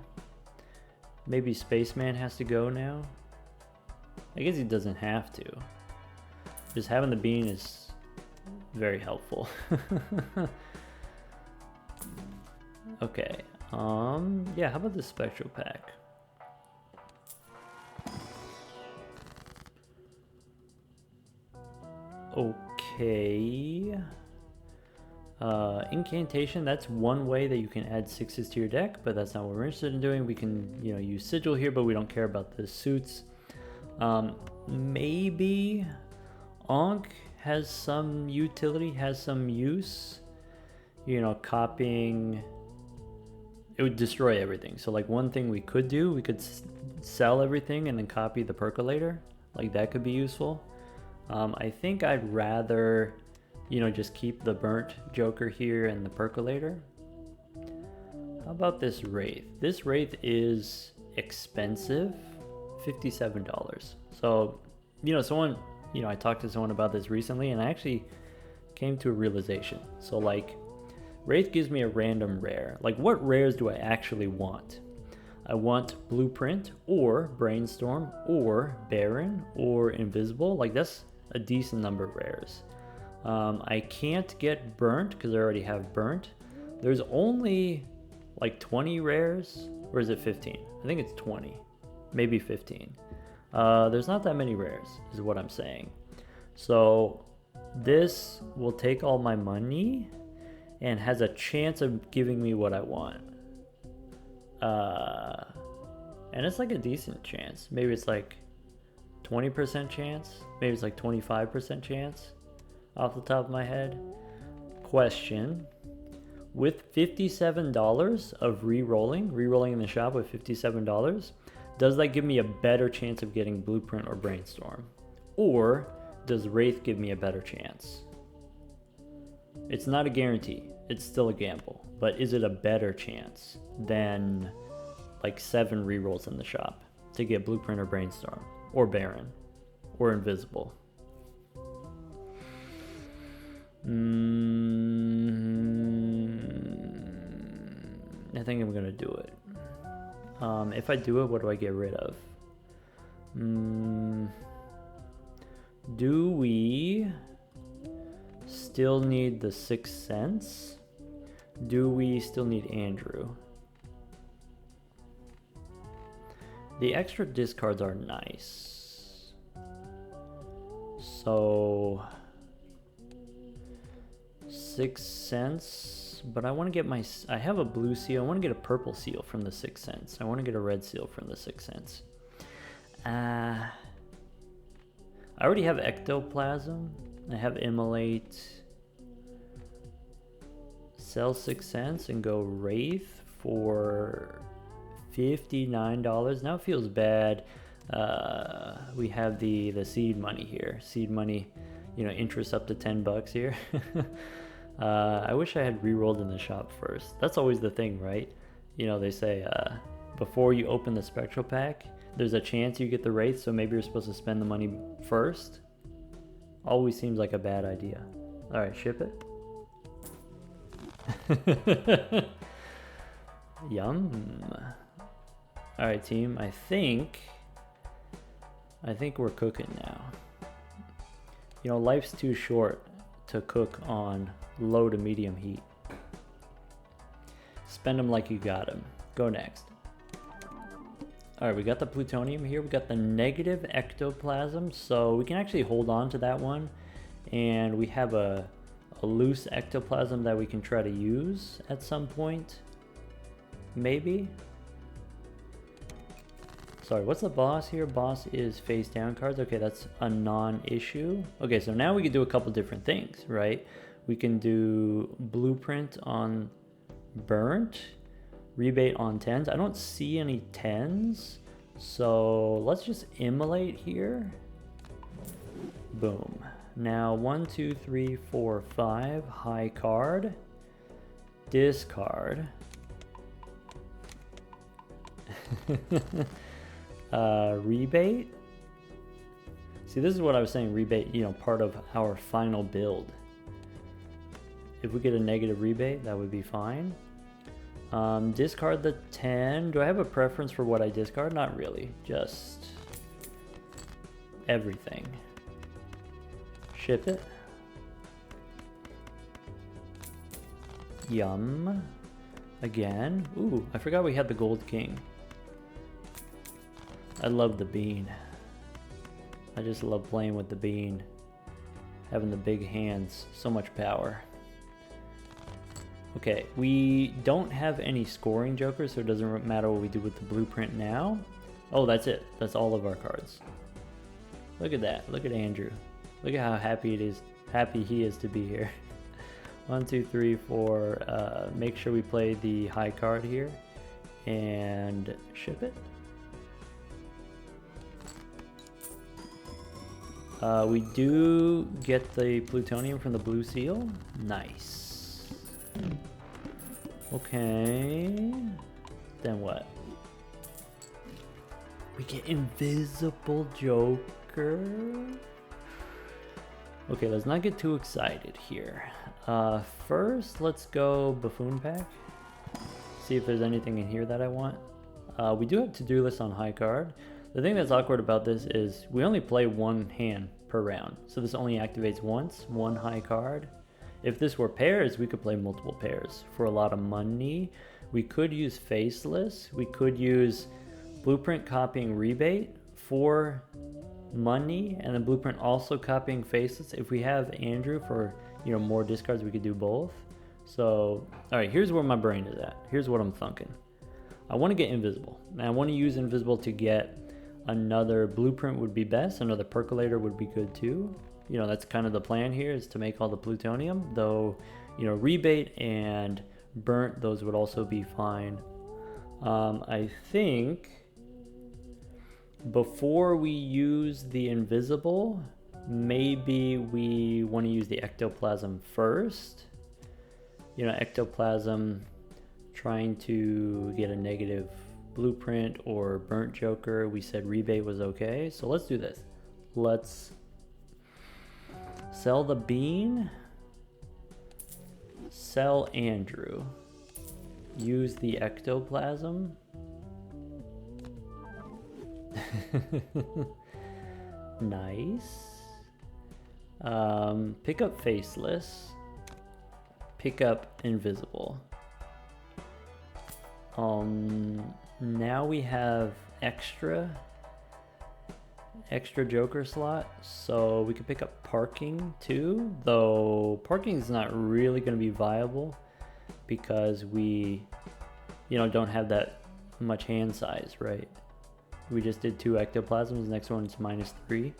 Spaceman has to go now. I guess he doesn't have to. Just having the bean is very helpful. Okay. Yeah, how about the spectral pack? Okay. Incantation, that's one way that you can add 6s to your deck, but that's not what we're interested in doing. We can, you know, use Sigil here, but we don't care about the suits. Maybe Ankh has some utility, has some use. You know, copying, it would destroy everything. So like one thing we could do, we could sell everything and then copy the percolator. Like that could be useful. I think I'd rather, you know, just keep the burnt joker here and the percolator. How about this wraith? This wraith is expensive, $57. So, you know, someone, you know, I talked to someone about this recently and I actually came to a realization. So like wraith gives me a random rare. Like what rares do I actually want? I want blueprint or brainstorm or baron or invisible. Like that's a decent number of rares. I can't get burnt because I already have burnt. There's only like 20 rares, or is it 15? I think it's 20, maybe 15. There's not that many rares is what I'm saying. So this will take all my money and has a chance of giving me what I want. And it's like a decent chance. Maybe it's like 20% chance. Maybe it's like 25% chance off the top of my head. Question. With $57 of re-rolling in the shop with $57, does that give me a better chance of getting blueprint or brainstorm? Or does wraith give me a better chance? It's not a guarantee. It's still a gamble. But is it a better chance than like 7 rerolls in the shop to get blueprint or brainstorm or baron or invisible? I think I'm gonna do it. If I do it, what do I get rid of? Do we still need the 6 cents? Do we still need Andrew? The extra discards are nice. So 6 cents, but I want to get my, I have a blue seal. I want to get a purple seal from the 6 cents. I want to get a red seal from the 6 cents. I already have ectoplasm. I have immolate. Sell 6 cents and go wraith for $59. Now it feels bad. We have the seed money here. Seed money, you know, interest up to $10 here. I wish I had re-rolled in the shop first. That's always the thing, right? You know, they say before you open the spectral pack, there's a chance you get the wraith, so maybe you're supposed to spend the money first. Always seems like a bad idea. All right, ship it. Yum. All right, team. I think we're cooking now. You know, life's too short to cook on low to medium heat. Spend them like you got them. Go next. All right, we got the plutonium here. We got the negative ectoplasm, so we can actually hold on to that one. And we have a loose ectoplasm that we can try to use at some point. Maybe. Sorry, what's the boss here? Boss is face down cards. Okay, that's a non-issue. Okay, so now we can do a couple different things, right? We can do blueprint on burnt, rebate on 10s. I don't see any 10s, so let's just immolate here. Boom. Now 1, 2, 3, 4, 5, high card, discard. Rebate. See, this is what I was saying, rebate, you know, part of our final build. If we get a negative rebate, that would be fine. Discard the 10. Do I have a preference for what I discard? Not really, just everything. Ship it. Yum. again. Ooh, I forgot we had the gold king. I love the bean. I just love playing with the bean. Having the big hands, so much power. Okay, we don't have any scoring jokers, so it doesn't matter what we do with the blueprint now. Oh, that's it. That's all of our cards. Look at that. Look at Andrew. Look at how happy he is to be here. 1, 2, 3, 4. Make sure we play the high card here and ship it. We do get the plutonium from the blue seal. Nice. Okay. Then what? We get invisible joker. Okay, let's not get too excited here. First, let's go buffoon pack. See if there's anything in here that I want. We do have to-do list on high card. The thing that's awkward about this is we only play one hand per round. So this only activates once, one high card. If this were pairs, we could play multiple pairs for a lot of money. We could use faceless. We could use blueprint copying rebate for money, and then blueprint also copying faceless. If we have Andrew for, you know, more discards, we could do both. So, all right, here's where my brain is at. Here's what I'm thinking. I want to get invisible, and I want to use invisible to get another blueprint would be best. Another percolator would be good too. You know, that's kind of the plan here, is to make all the plutonium, though, you know, rebate and burnt, those would also be fine. I think before we use the invisible, maybe we want to use the ectoplasm first. You know, ectoplasm trying to get a negative blueprint or burnt joker. We said rebate was okay, so let's do this. Let's sell the bean, sell Andrew, use the ectoplasm. Nice. Pick up faceless, pick up invisible. Now we have extra joker slot, so we could pick up parking too, though parking is not really going to be viable because we, you know, don't have that much hand size, right? We just did 2 ectoplasms, next one's -3.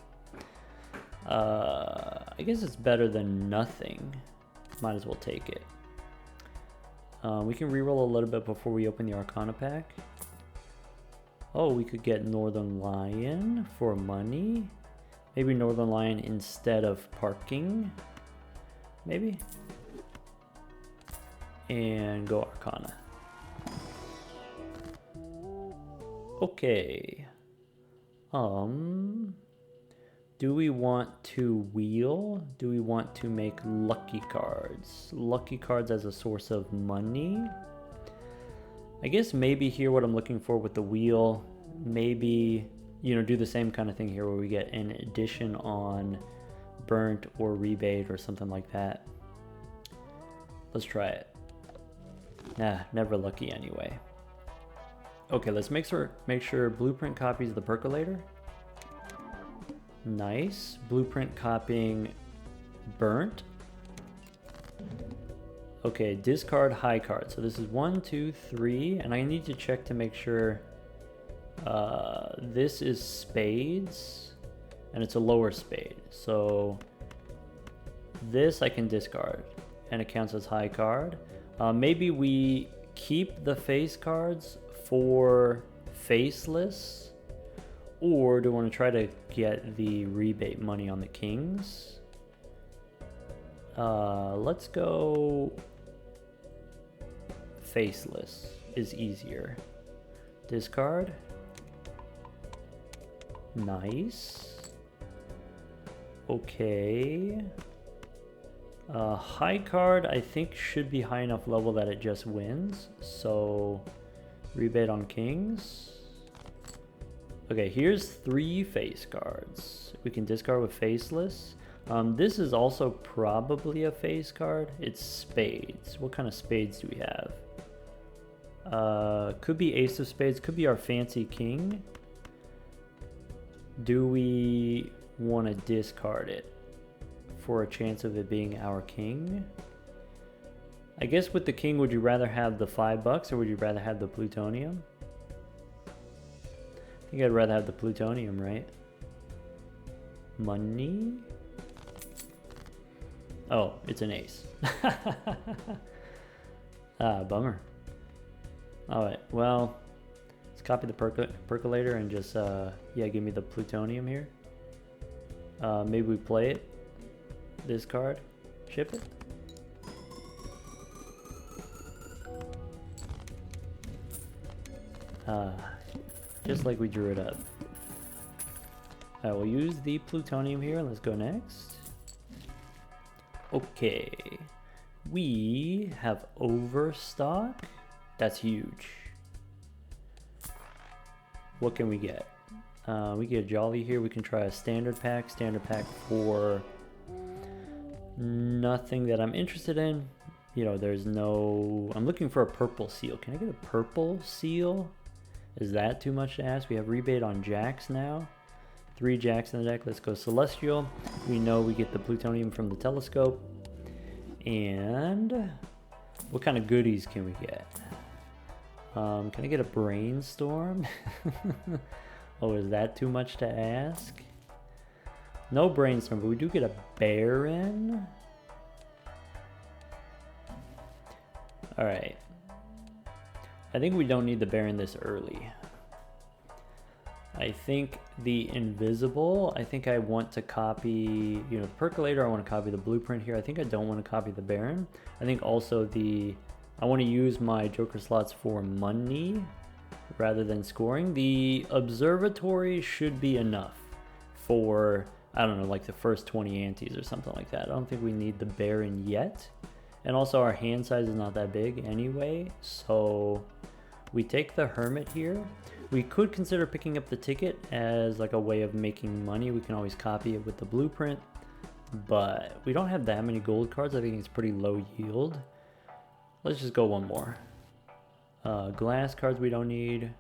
I guess it's better than nothing. Might as well take it. We can reroll a little bit before we open the Arcana pack. Oh, we could get Northern Lion for money. Maybe Northern Lion instead of parking. Maybe. And go Arcana. Okay. Do we want to wheel? Do we want to make lucky cards? Lucky cards as a source of money? I guess maybe here what I'm looking for with the wheel, maybe, you know, do the same kind of thing here where we get an addition on burnt or rebate or something like that. Let's try it. Nah, never lucky anyway. Okay, let's make sure blueprint copies the percolator. Nice. Blueprint copying burnt. Okay, discard high card. So this is 1, 2, 3, and I need to check to make sure this is spades, and it's a lower spade. So this I can discard, and it counts as high card. Maybe we keep the face cards for faceless, or do we want to try to get the rebate money on the kings? Let's go faceless is easier. Discard. Nice. Okay. High card I think should be high enough level that it just wins. So rebate on kings. Okay, here's 3 face cards. We can discard with faceless. This is also probably a face card. It's spades. What kind of spades do we have? Could be ace of spades, could be our fancy king. Do we want to discard it for a chance of it being our king? I guess with the king, would you rather have the $5 or would you rather have the plutonium? I think I'd rather have the plutonium, right? Money? Oh, it's an ace. Ah, bummer. Alright, well, let's copy the percolator and just, yeah, give me the plutonium here. Maybe we play it. This card. Ship it. Just like we drew it up. Alright, we'll use the plutonium here. Let's go next. Okay. We have overstock. That's huge. What can we get? We get a Jolly here. We can try a standard pack. Standard pack for nothing that I'm interested in. You know, there's no... I'm looking for a purple seal. Can I get a purple seal? Is that too much to ask? We have rebate on jacks now. 3 jacks in the deck. Let's go Celestial. We know we get the plutonium from the telescope. And what kind of goodies can we get? Can I get a brainstorm? Oh, is that too much to ask? No brainstorm, but we do get a Baron. Alright. I think we don't need the Baron this early. I think the invisible, I think I want to copy, you know, percolator, I want to copy the blueprint here. I think I don't want to copy the Baron. I think also I want to use my Joker slots for money rather than scoring. The observatory should be enough for, I don't know, like the first 20 antes or something like that. I don't think we need the Baron yet. And also our hand size is not that big anyway, so we take the Hermit here. We could consider picking up the ticket as like a way of making money. We can always copy it with the blueprint, but we don't have that many gold cards. I think it's pretty low yield. Let's just go one more. Glass cards we don't need.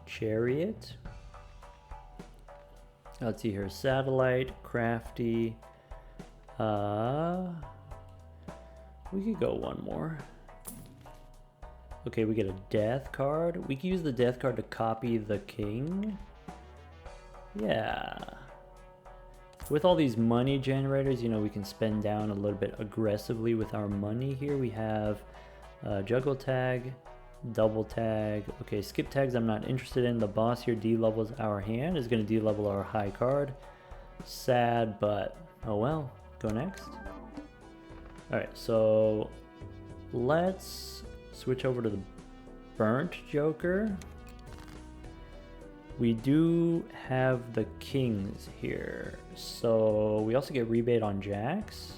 Chariot. Let's see here. Satellite, Crafty. We could go one more. Okay, we get a death card. We can use the death card to copy the king. Yeah. With all these money generators, you know, we can spend down a little bit aggressively with our money here. We have juggle tag, double tag. Okay, skip tags I'm not interested in. The boss here de-levels our hand, is going to de-level our high card. Sad, but oh well. Go next. Alright, so let's switch over to the burnt Joker. We do have the kings here, so we also get rebate on jacks.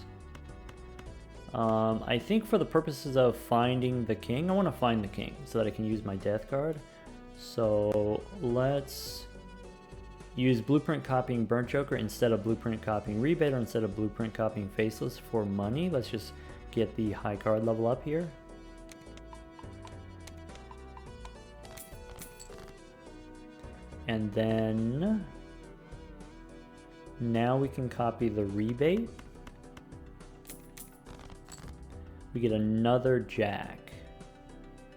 I think for the purposes of finding the king, I want to find the king so that I can use my death card. So let's use blueprint copying burnt Joker instead of blueprint copying rebate, or instead of blueprint copying faceless for money. Let's just get the high card level up here. And then now we can copy the rebate. We get another jack.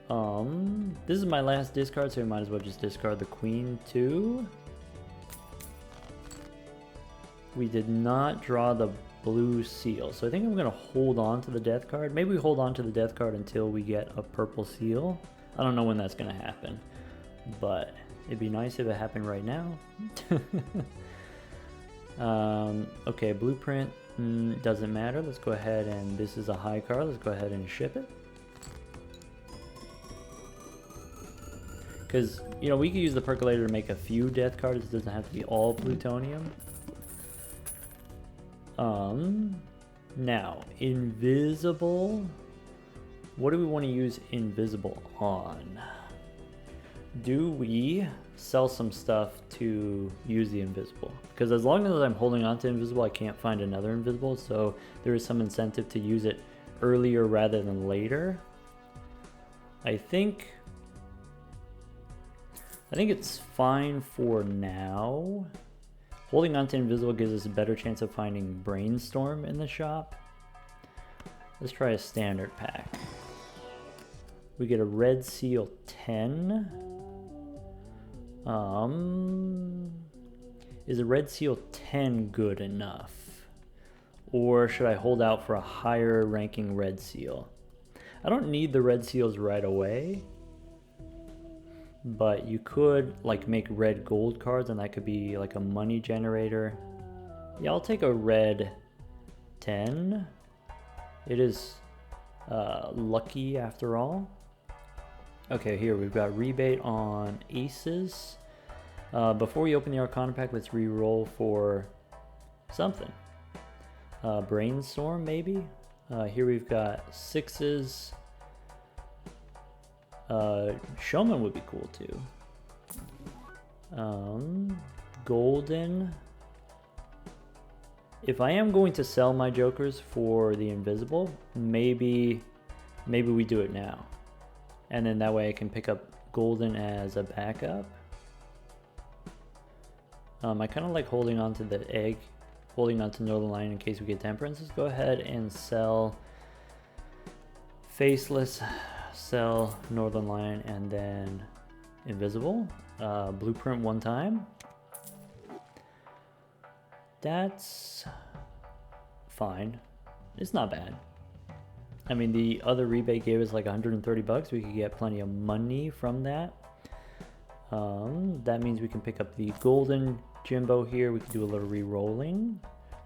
This is my last discard, so we might as well just discard the queen too. We did not draw the blue seal, so I think I'm gonna hold on to the death card. Maybe we hold on to the death card until we get a purple seal. I don't know when that's gonna happen, but it'd be nice if it happened right now. Okay, blueprint doesn't matter. Let's go ahead, and this is a high card. Let's go ahead and ship it. Because, you know, we could use the percolator to make a few death cards. It doesn't have to be all plutonium. Now, invisible. What do we want to use invisible on? Do we sell some stuff to use the invisible? Because as long as I'm holding on to invisible, I can't find another invisible, so there is some incentive to use it earlier rather than later. I think it's fine for now. Holding on to invisible gives us a better chance of finding brainstorm in the shop. Let's try a standard pack. We get a red seal 10. Is a red seal 10 good enough? Or should I hold out for a higher ranking red seal? I don't need the red seals right away, but you could like make red gold cards and that could be like a money generator. Yeah, I'll take a red 10. It is lucky after all. Okay, here we've got rebate on aces. Before we open the Arcana pack, let's re-roll for something. Brainstorm, maybe? Here we've got sixes. Showman would be cool too. Golden. If I am going to sell my jokers for the invisible, maybe we do it now. And then that way I can pick up golden as a backup. I kind of like holding on to the egg, holding on to Northern Lion in case we get temperance. Let's go ahead and sell faceless, sell Northern Lion, and then invisible. Blueprint one time. That's fine. It's not bad. I mean, the other rebate gave us like 130 bucks. We could get plenty of money from that. That means we can pick up the golden Jimbo here. We can do a little re-rolling.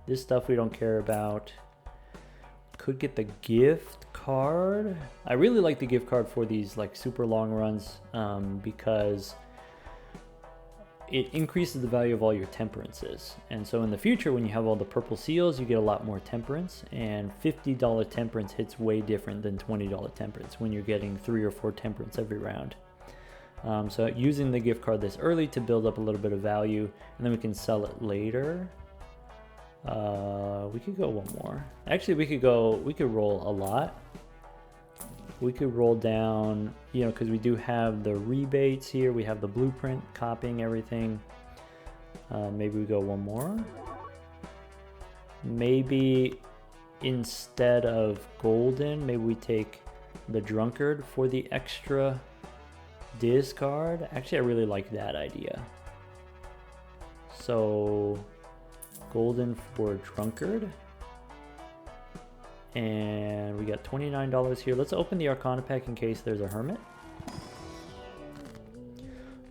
This stuff we don't care about. Could get the gift card. I really like the gift card for these like super long runs because it increases the value of all your temperances. And so in the future, when you have all the purple seals, you get a lot more temperance, and $50 temperance hits way different than $20 temperance when you're getting 3 or 4 temperance every round. So using the gift card this early to build up a little bit of value, and then we can sell it later. We could go one more. Actually, we could roll a lot. We could roll down, you know, because we do have the rebates here. We have the blueprint, copying everything. Maybe we go one more. Maybe instead of golden, maybe we take the drunkard for the extra discard. Actually, I really like that idea. So golden for drunkard. And we got $29 here. Let's open the Arcana pack in case there's a hermit.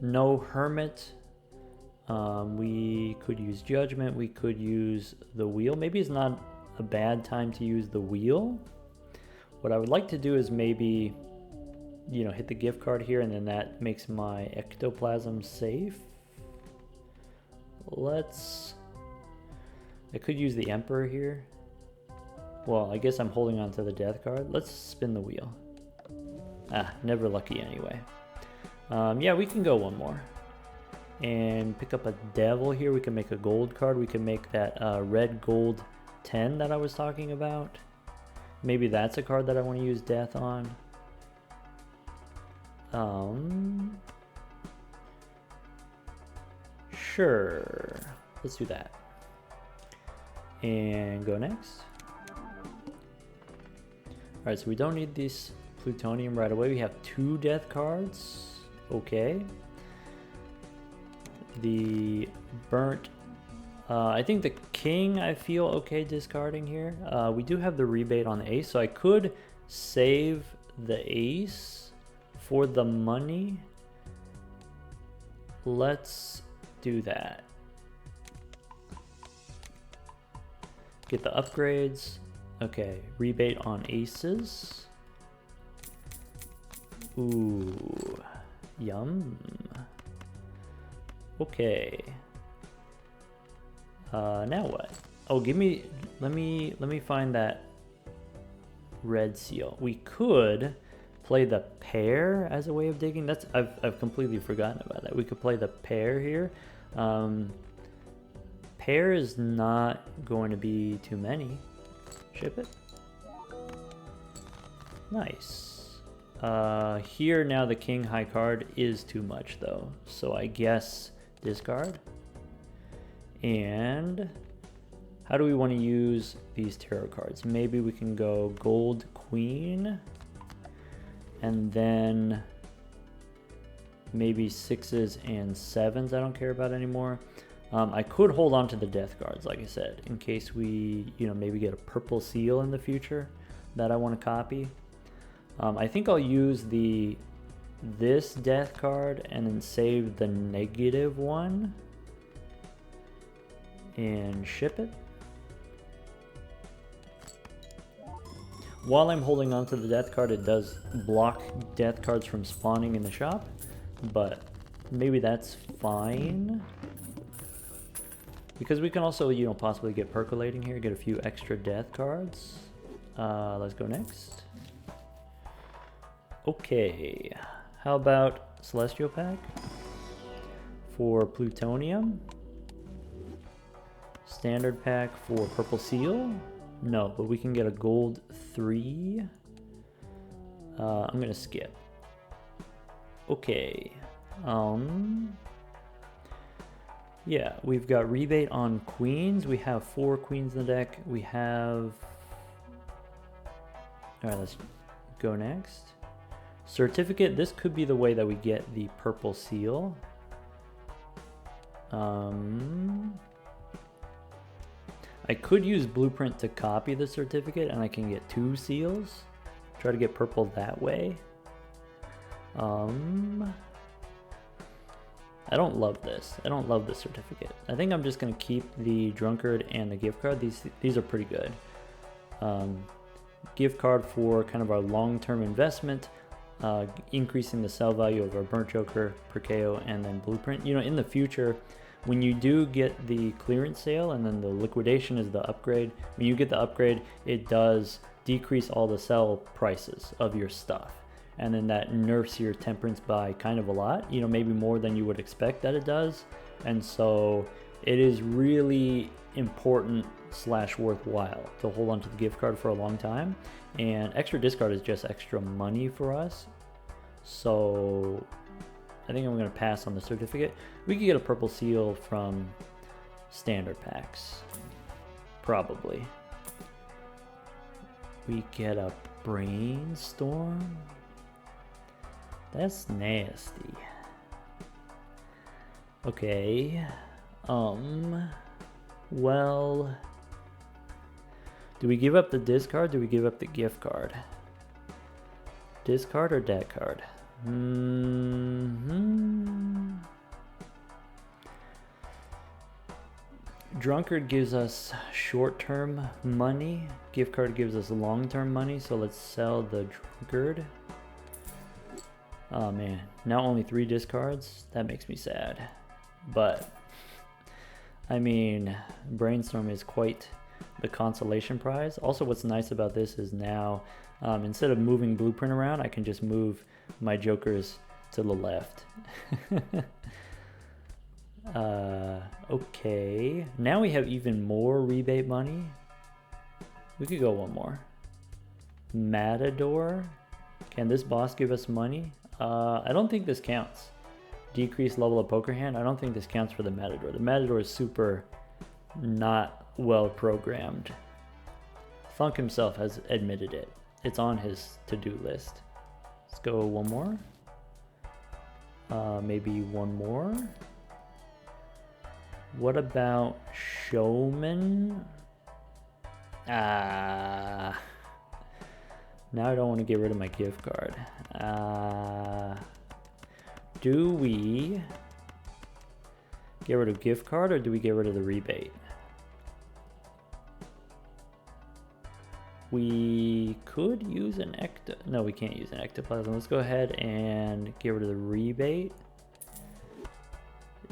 No hermit. We could use judgment. We could use the wheel. Maybe it's not a bad time to use the wheel. What I would like to do is maybe, you know, hit the gift card here, and then that makes my ectoplasm safe. I could use the Emperor here. Well, I guess I'm holding on to the death card. Let's spin the wheel. Never lucky anyway. Yeah, we can go one more. And pick up a devil here. We can make a gold card. We can make that red gold 10 that I was talking about. Maybe that's a card that I want to use death on. Sure. Let's do that. And go next. Alright, so we don't need this plutonium right away. We have 2 death cards. Okay. The burnt. I think the king I feel okay discarding here. We do have the rebate on the ace, so I could save the ace for the money. Let's do that. Get the upgrades. Okay, rebate on aces. Ooh, yum. Okay. Now what? Oh, let me find that red seal. We could play the pair as a way of digging. I've completely forgotten about that. We could play the pair here. Pair is not going to be too many. Ship it. Nice. Here now the king high card is too much though, so I guess discard. And how do we want to use these tarot cards? Maybe we can go gold queen, and then maybe 6s and 7s I don't care about anymore. I could hold on to the death cards, like I said, in case we, maybe get a purple seal in the future that I want to copy. I think I'll use this death card and then save the negative one and ship it. While I'm holding on to the death card, it does block death cards from spawning in the shop, but maybe that's fine. Because we can also, possibly get percolating here, get a few extra death cards. Let's go next. Okay, how about Celestial Pack for Plutonium? Standard Pack for Purple Seal? No, but we can get a gold 3. I'm gonna skip. Okay. Yeah, we've got rebate on queens. We have 4 queens in the deck. We have... Alright, let's go next. Certificate. This could be the way that we get the purple seal. I could use blueprint to copy the certificate and I can get 2 seals. Try to get purple that way. I don't love this. I don't love the certificate. I think I'm just going to keep the drunkard and the gift card. These are pretty good. Gift card for kind of our long-term investment, increasing the sell value of our burnt joker, Perkeo, and then blueprint. In the future, when you do get the clearance sale and then the liquidation is the upgrade, when you get the upgrade, it does decrease all the sell prices of your stuff. And then that nerfs your temperance by kind of a lot, maybe more than you would expect that it does. And so it is really important / worthwhile to hold on to the gift card for a long time. And extra discard is just extra money for us. So I think I'm going to pass on the certificate. We could get a purple seal from standard packs. Probably. We get a brainstorm. That's nasty. Okay. Well, do we give up the discard? Do we give up the gift card? Discard or deck card? Drunkard gives us short-term money. Gift card gives us long-term money. So let's sell the drunkard. Oh man, now only 3 discards? That makes me sad. But, I mean, Brainstorm is quite the consolation prize. Also, what's nice about this is now, instead of moving blueprint around, I can just move my jokers to the left. Okay, now we have even more rebate money. We could go one more. Matador. Can this boss give us money? I don't think this counts. Decreased level of poker hand. I don't think this counts for the Matador. The Matador is super not well programmed. Thunk himself has admitted it. It's on his to-do list. Let's go one more. Maybe one more. What about Showman? Now I don't want to get rid of my gift card. Do we get rid of gift card or do we get rid of the rebate? We could use an no, we can't use an ectoplasm. Let's go ahead and get rid of the rebate.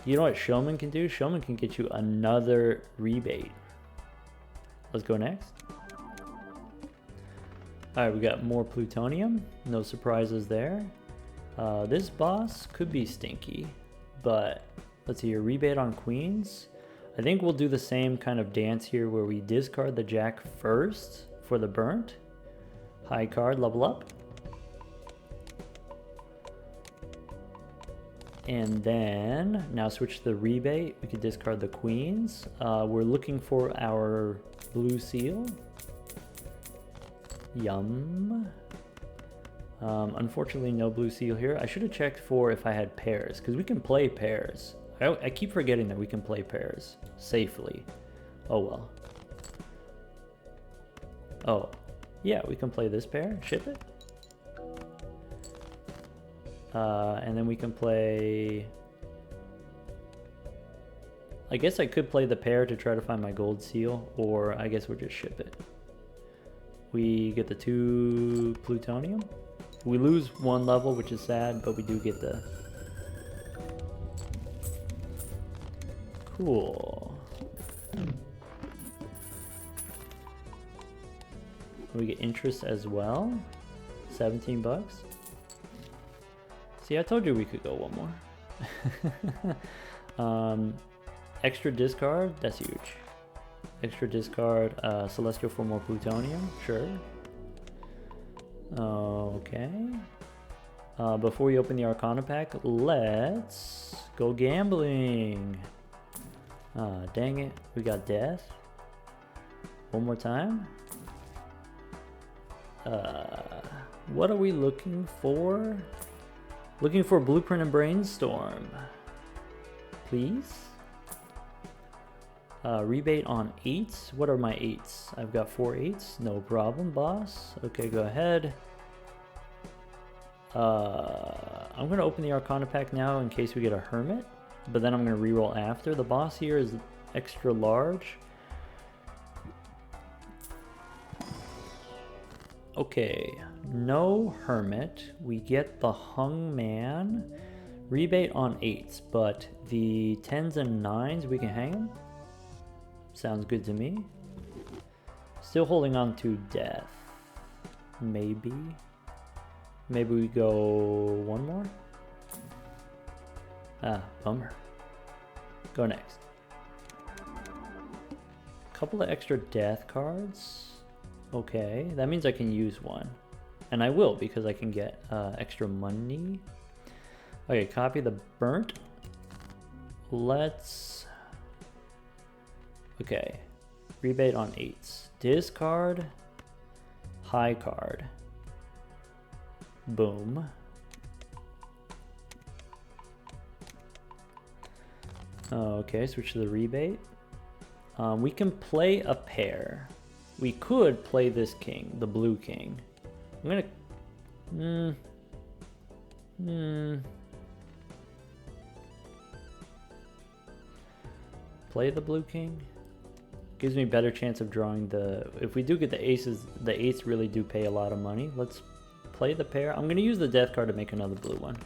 You know what Showman can do? Showman can get you another rebate. Let's go next. Alright, we got more plutonium. No surprises there. This boss could be stinky, but let's see here. Rebate on queens. I think we'll do the same kind of dance here where we discard the jack first for the burnt. High card, level up. And then now switch to the rebate. We could discard the queens. We're looking for our blue seal. Yum. Unfortunately, no blue seal here. I should have checked for if I had pairs, because we can play pairs. I keep forgetting that we can play pairs safely. Oh well. Oh, yeah, we can play this pair. Ship it. And then we can play... I guess I could play the pair to try to find my gold seal, or I guess we'll just ship it. We get the 2 plutonium. We lose 1 level, which is sad, but we do get the... Cool. We get interest as well. 17 bucks. See, I told you we could go one more. Extra discard, that's huge. Extra discard, Celestial for more plutonium, sure. Okay. Before we open the Arcana pack, let's go gambling. Dang it, we got death. One more time. What are we looking for? Looking for Blueprint and Brainstorm. Please? Rebate on 8s. What are my 8s? I've got 4 8s. No problem, boss. Okay, go ahead. I'm going to open the Arcana pack now in case we get a Hermit. But then I'm going to reroll after. The boss here is extra large. Okay, no Hermit. We get the Hung Man. Rebate on 8s, but the 10s and 9s we can hang them. Sounds good to me. Still holding on to death. Maybe. Maybe we go one more? Ah, bummer. Go next. Couple of extra death cards. Okay, that means I can use one. And I will, because I can get extra money. Okay, copy the burnt. Let's... Okay, rebate on 8s. Discard, high card. Boom. Okay, switch to the rebate. We can play a pair. We could play this king, the blue king. I'm gonna... Play the blue king? Gives me better chance of drawing the... If we do get the aces, the 8s really do pay a lot of money. Let's play the pair. I'm gonna use the death card to make another blue one.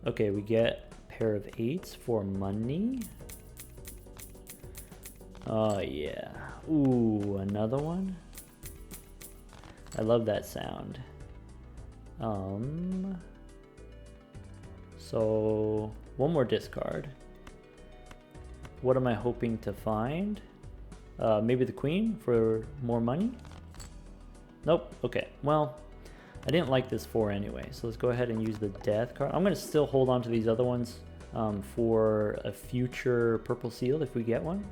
Okay, we get a pair of 8s for money. Oh yeah. Ooh, another one. I love that sound. So one more discard. What am I hoping to find? Maybe the queen for more money? Nope. Okay. Well, I didn't like this 4 anyway, so let's go ahead and use the death card. I'm gonna still hold on to these other ones for a future purple seal if we get one.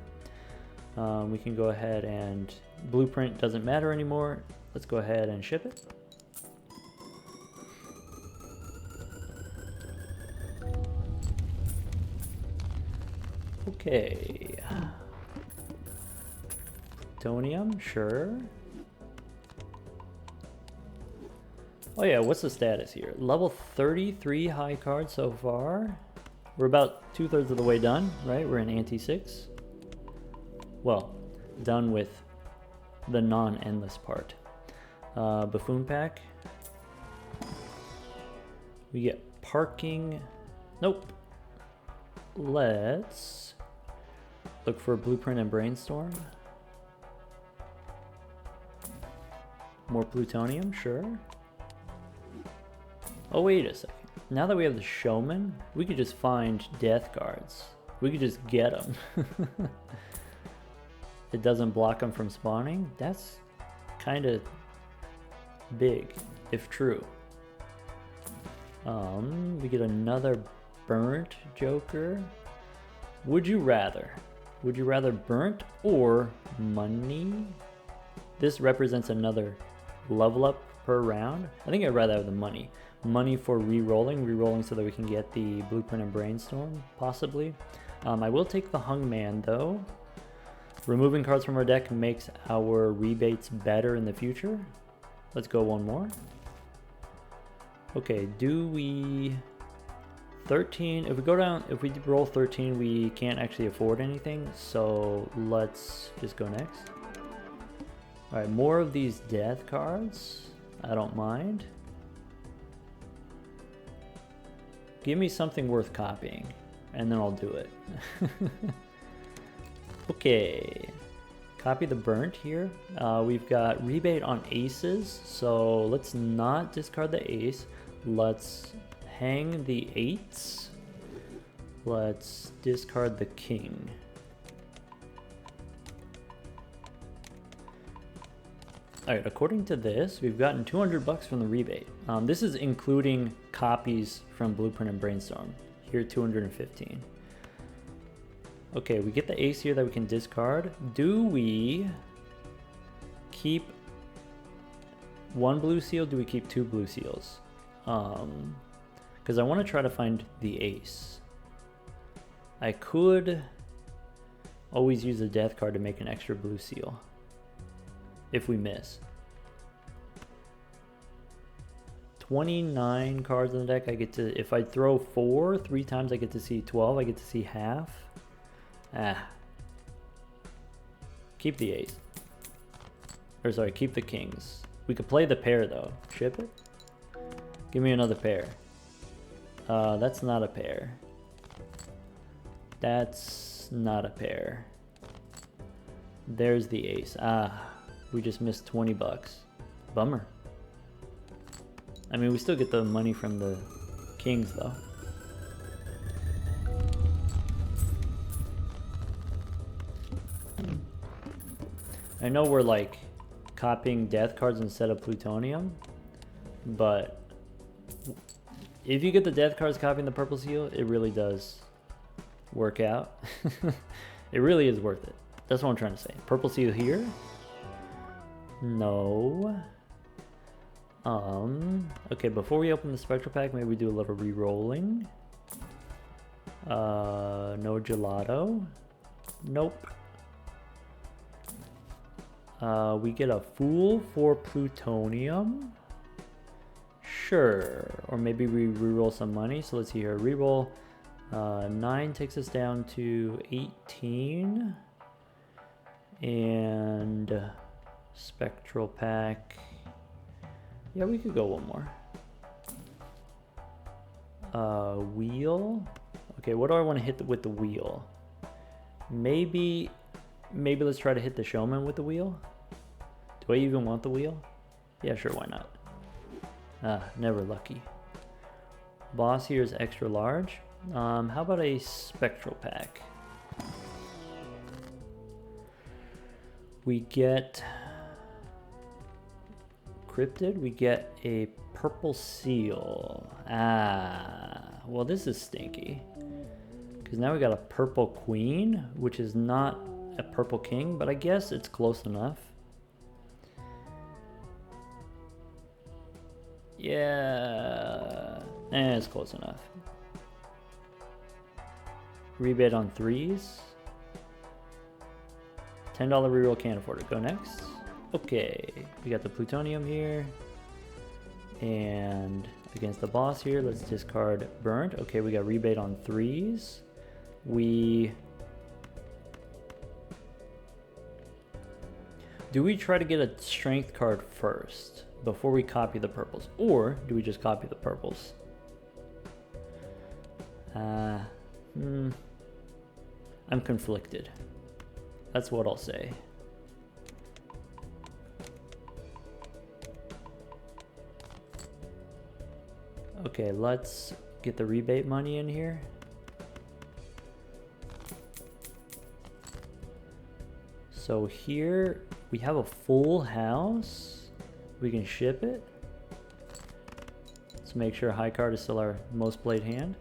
We can go ahead and blueprint doesn't matter anymore. Let's go ahead and ship it. Okay. Plutonium, sure. Oh yeah, what's the status here? Level 33 high card so far. We're about 2/3 of the way done, right? We're in ante 6. Well, done with the non-endless part. Buffoon pack. We get parking. Nope. Let's look for blueprint and brainstorm. More plutonium, sure. Oh, wait a second. Now that we have the showman, we could just find death cards. We could just get them. It doesn't block them from spawning. That's kind of big, if true. We get another burnt Joker. Would you rather? Would you rather burnt or money? This represents another level up per round. I think I'd rather have the money. Money for re-rolling so that we can get the blueprint and brainstorm, possibly. I will take the hung man though. Removing cards from our deck makes our rebates better in the future. Let's go one more. Okay, do we 13? If we go down, if we roll 13, we can't actually afford anything. So let's just go next. All right, more of these death cards. I don't mind. Give me something worth copying, and then I'll do it. Okay, copy the burnt here. We've got rebate on aces, so let's not discard the ace. Let's hang the eights. Let's discard the king. Alright, according to this, we've gotten 200 bucks from the rebate. This is including copies from Blueprint and Brainstorm. Here, 215. Okay, we get the ace here that we can discard. Do we keep one blue seal? Do we keep two blue seals? Because I want to try to find the ace. I could always use a death card to make an extra blue seal if we miss. 29 cards in the deck. I get to, if I throw 3 times, I get to see 12. I get to see half. Keep the ace. Or sorry, keep the kings. We could play the pair though. Ship it? Give me another pair. That's not a pair. That's not a pair. There's the ace. We just missed 20 bucks. Bummer. I mean, we still get the money from the kings though. I know we're like copying death cards instead of plutonium, but if you get the death cards copying the purple seal, it really does work out. It really is worth it. That's what I'm trying to say. Purple seal here? No. Okay, before we open the spectral pack, maybe we do a little re-rolling. No gelato. Nope. We get a fool for plutonium. Sure. Or maybe we re-roll some money. So let's see here. Re-roll. 9 takes us down to 18. And spectral pack. Yeah, we could go one more. Wheel. Okay, what do I want to hit with the wheel? Maybe let's try to hit the showman with the wheel. Do I even want the wheel? Yeah, sure, why not? Never lucky. Boss here is extra large. How about a spectral pack? We get cryptid, we get a purple seal. Well, this is stinky. Because now we got a purple queen, which is not a purple king, but I guess it's close enough. Yeah, it's close enough. Rebate on 3s. $10 reroll, can't afford it. Go next. Okay, we got the plutonium here. And against the boss here, let's discard burnt. Okay, we got rebate on 3s. Do we try to get a strength card first before we copy the purples? Or do we just copy the purples? I'm conflicted. That's what I'll say. Okay, let's get the rebate money in here. So here we have a full house. We can ship it. So Let's make sure high card is still our most played hand.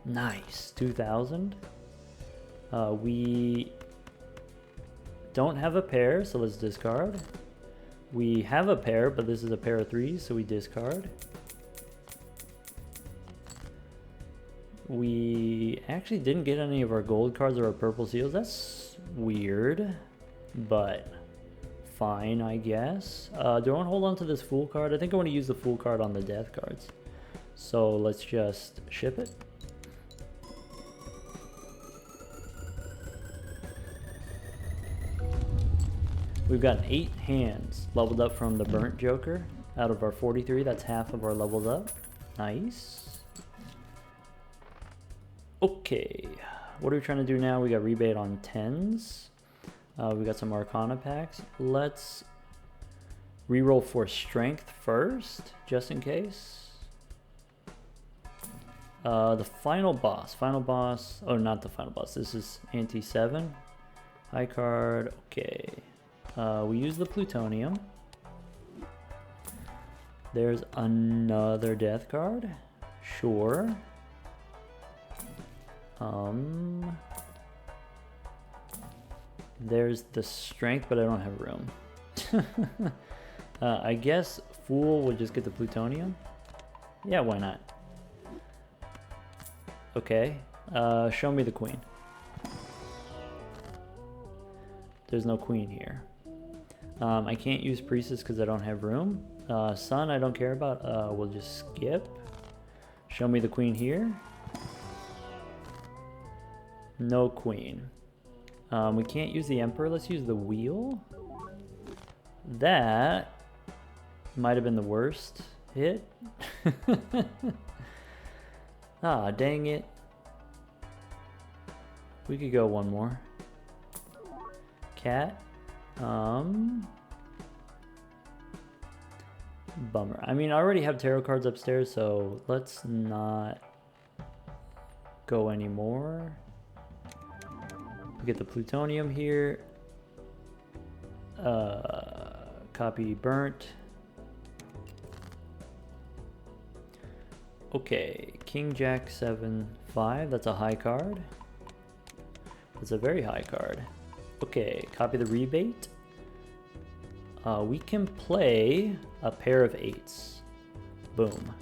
Nice, 2,000. We don't have a pair, so let's discard. We have a pair, but this is a pair of threes, so we discard. We actually didn't get any of our gold cards or our purple seals. That's weird, but fine, I guess. Do I want to hold on to this fool card? I think I want to use the fool card on the death cards. So let's just ship it. We've got 8 hands leveled up from the burnt joker out of our 43. That's half of our levels up. Nice. Okay, what are we trying to do now? We got rebate on 10s. We got some arcana packs. Let's reroll for strength first, just in case. The final boss. Oh, not the final boss. This is ante 7. High card. Okay. We use the plutonium. There's another death card. Sure. There's the strength, but I don't have room. I guess fool would just get the plutonium. Yeah, why not? Okay. Show me the queen. There's no queen here. I can't use priestess because I don't have room. Sun I don't care about. We'll just skip. Show me the queen here. No queen. We can't use the emperor. Let's use the wheel. That might have been the worst hit. Ah, dang it. We could go one more. Cat. Bummer. I mean, I already have tarot cards upstairs, so let's not go anymore. We get the plutonium here. Copy burnt. Okay, King Jack 7 5. That's a high card. That's a very high card. Okay, copy the rebate. We can play a pair of 8s. Boom.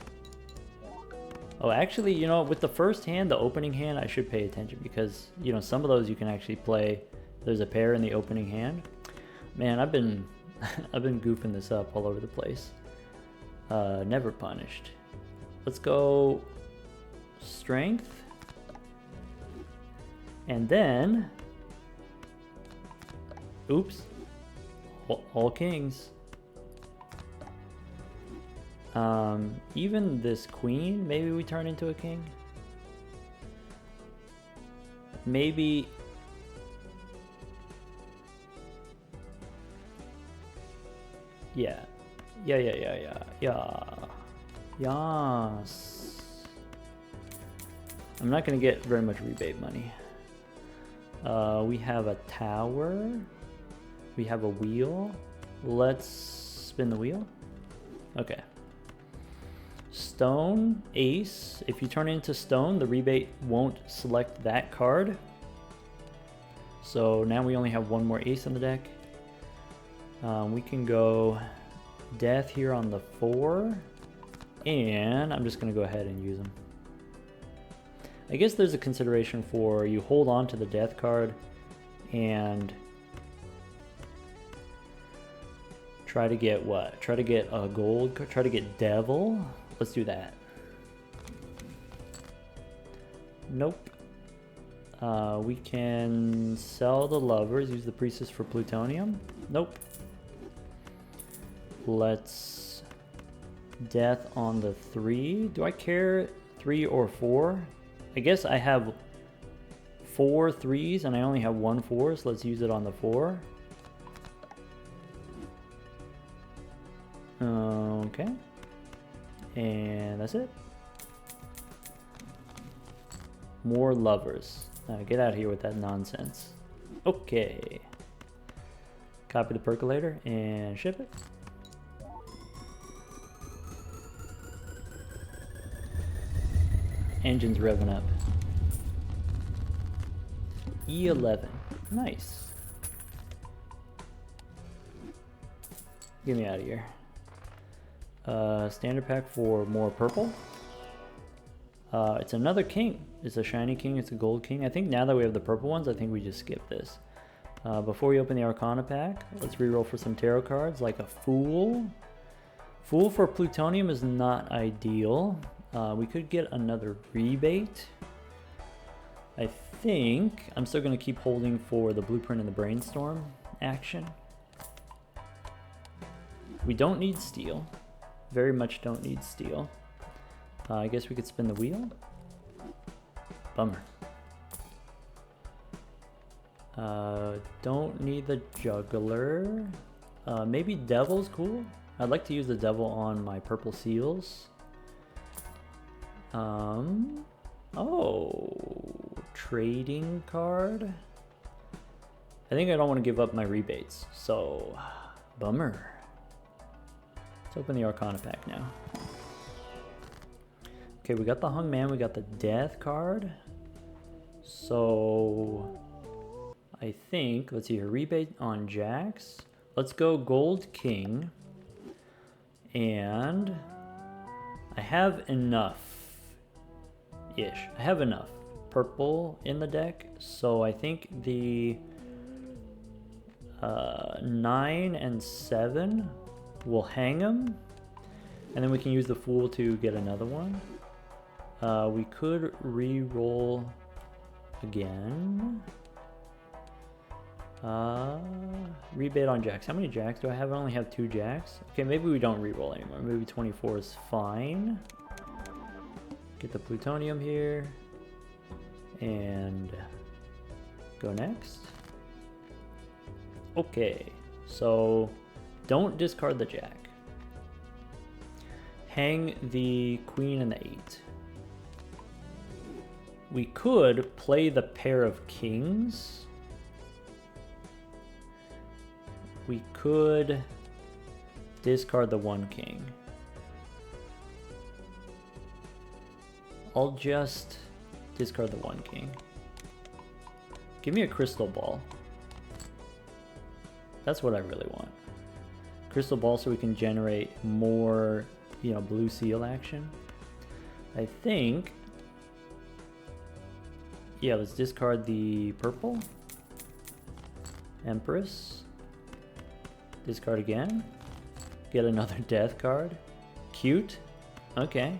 Oh, actually, you know, with the first hand, the opening hand, I should pay attention because, you know, some of those you can actually play. There's a pair in the opening hand. Man, I've been goofing this up all over the place. Never punished. Let's go strength. And then, oops, all kings. Even this queen, maybe we turn into a king. Maybe. Yeah. Yes. I'm not gonna get very much rebate money. We have a tower. We have a wheel. Let's spin the wheel. Okay. Stone, ace. If you turn it into stone, the rebate won't select that card. So now we only have one more ace in the deck. We can go death here on the 4. And I'm just going to go ahead and use them. I guess there's a consideration for you hold on to the death card and try to get what? Try to get a gold, try to get devil. Let's do that. Nope. We can sell the lovers, use the priestess for plutonium. Nope. Let's death on the 3. Do I care 3 or 4? I guess I have 4 3s and I only have 1 4, so let's use it on the 4. Okay. And that's it. More lovers. Get out of here with that nonsense. Okay. Copy the percolator and ship it. Engine's revving up. E11. Nice. Get me out of here. Standard pack for more purple. It's another king. It's a shiny king. It's a gold king. I think now that we have the purple ones, I think we just skip this. Before we open the Arcana pack, let's reroll for some tarot cards, like a Fool. Fool for Plutonium is not ideal. We could get another rebate. I think I'm still going to keep holding for the Blueprint and the Brainstorm action. We don't need steel. Very much don't need steel. I guess we could spin the wheel. Bummer. Don't need the Juggler. Maybe Devil's cool. I'd like to use the Devil on my purple seals. Oh, trading card. I think I don't want to give up my rebates, so bummer. Let's open the Arcana pack now. Okay, we got the Hung Man, we got the Death card. So I think, let's see here, rebate on Jacks. Let's go Gold King. And I have enough-ish. I have enough purple in the deck, so I think the 9 and 7 will hang them, and then we can use the Fool to get another one. We could re-roll again. Rebate on Jacks. How many Jacks do I have? I only have 2 Jacks. Okay, maybe we don't re-roll anymore. Maybe 24 is fine. Get the Plutonium here. And go next. Okay, so don't discard the Jack. Hang the Queen and the 8. We could play the pair of Kings. We could discard the 1 king. I'll just discard the 1 king. Give me a crystal ball. That's what I really want. Crystal ball so we can generate more, you know, blue seal action. I think, yeah, let's discard the purple. Empress. Discard again. Get another Death card. Cute. Okay.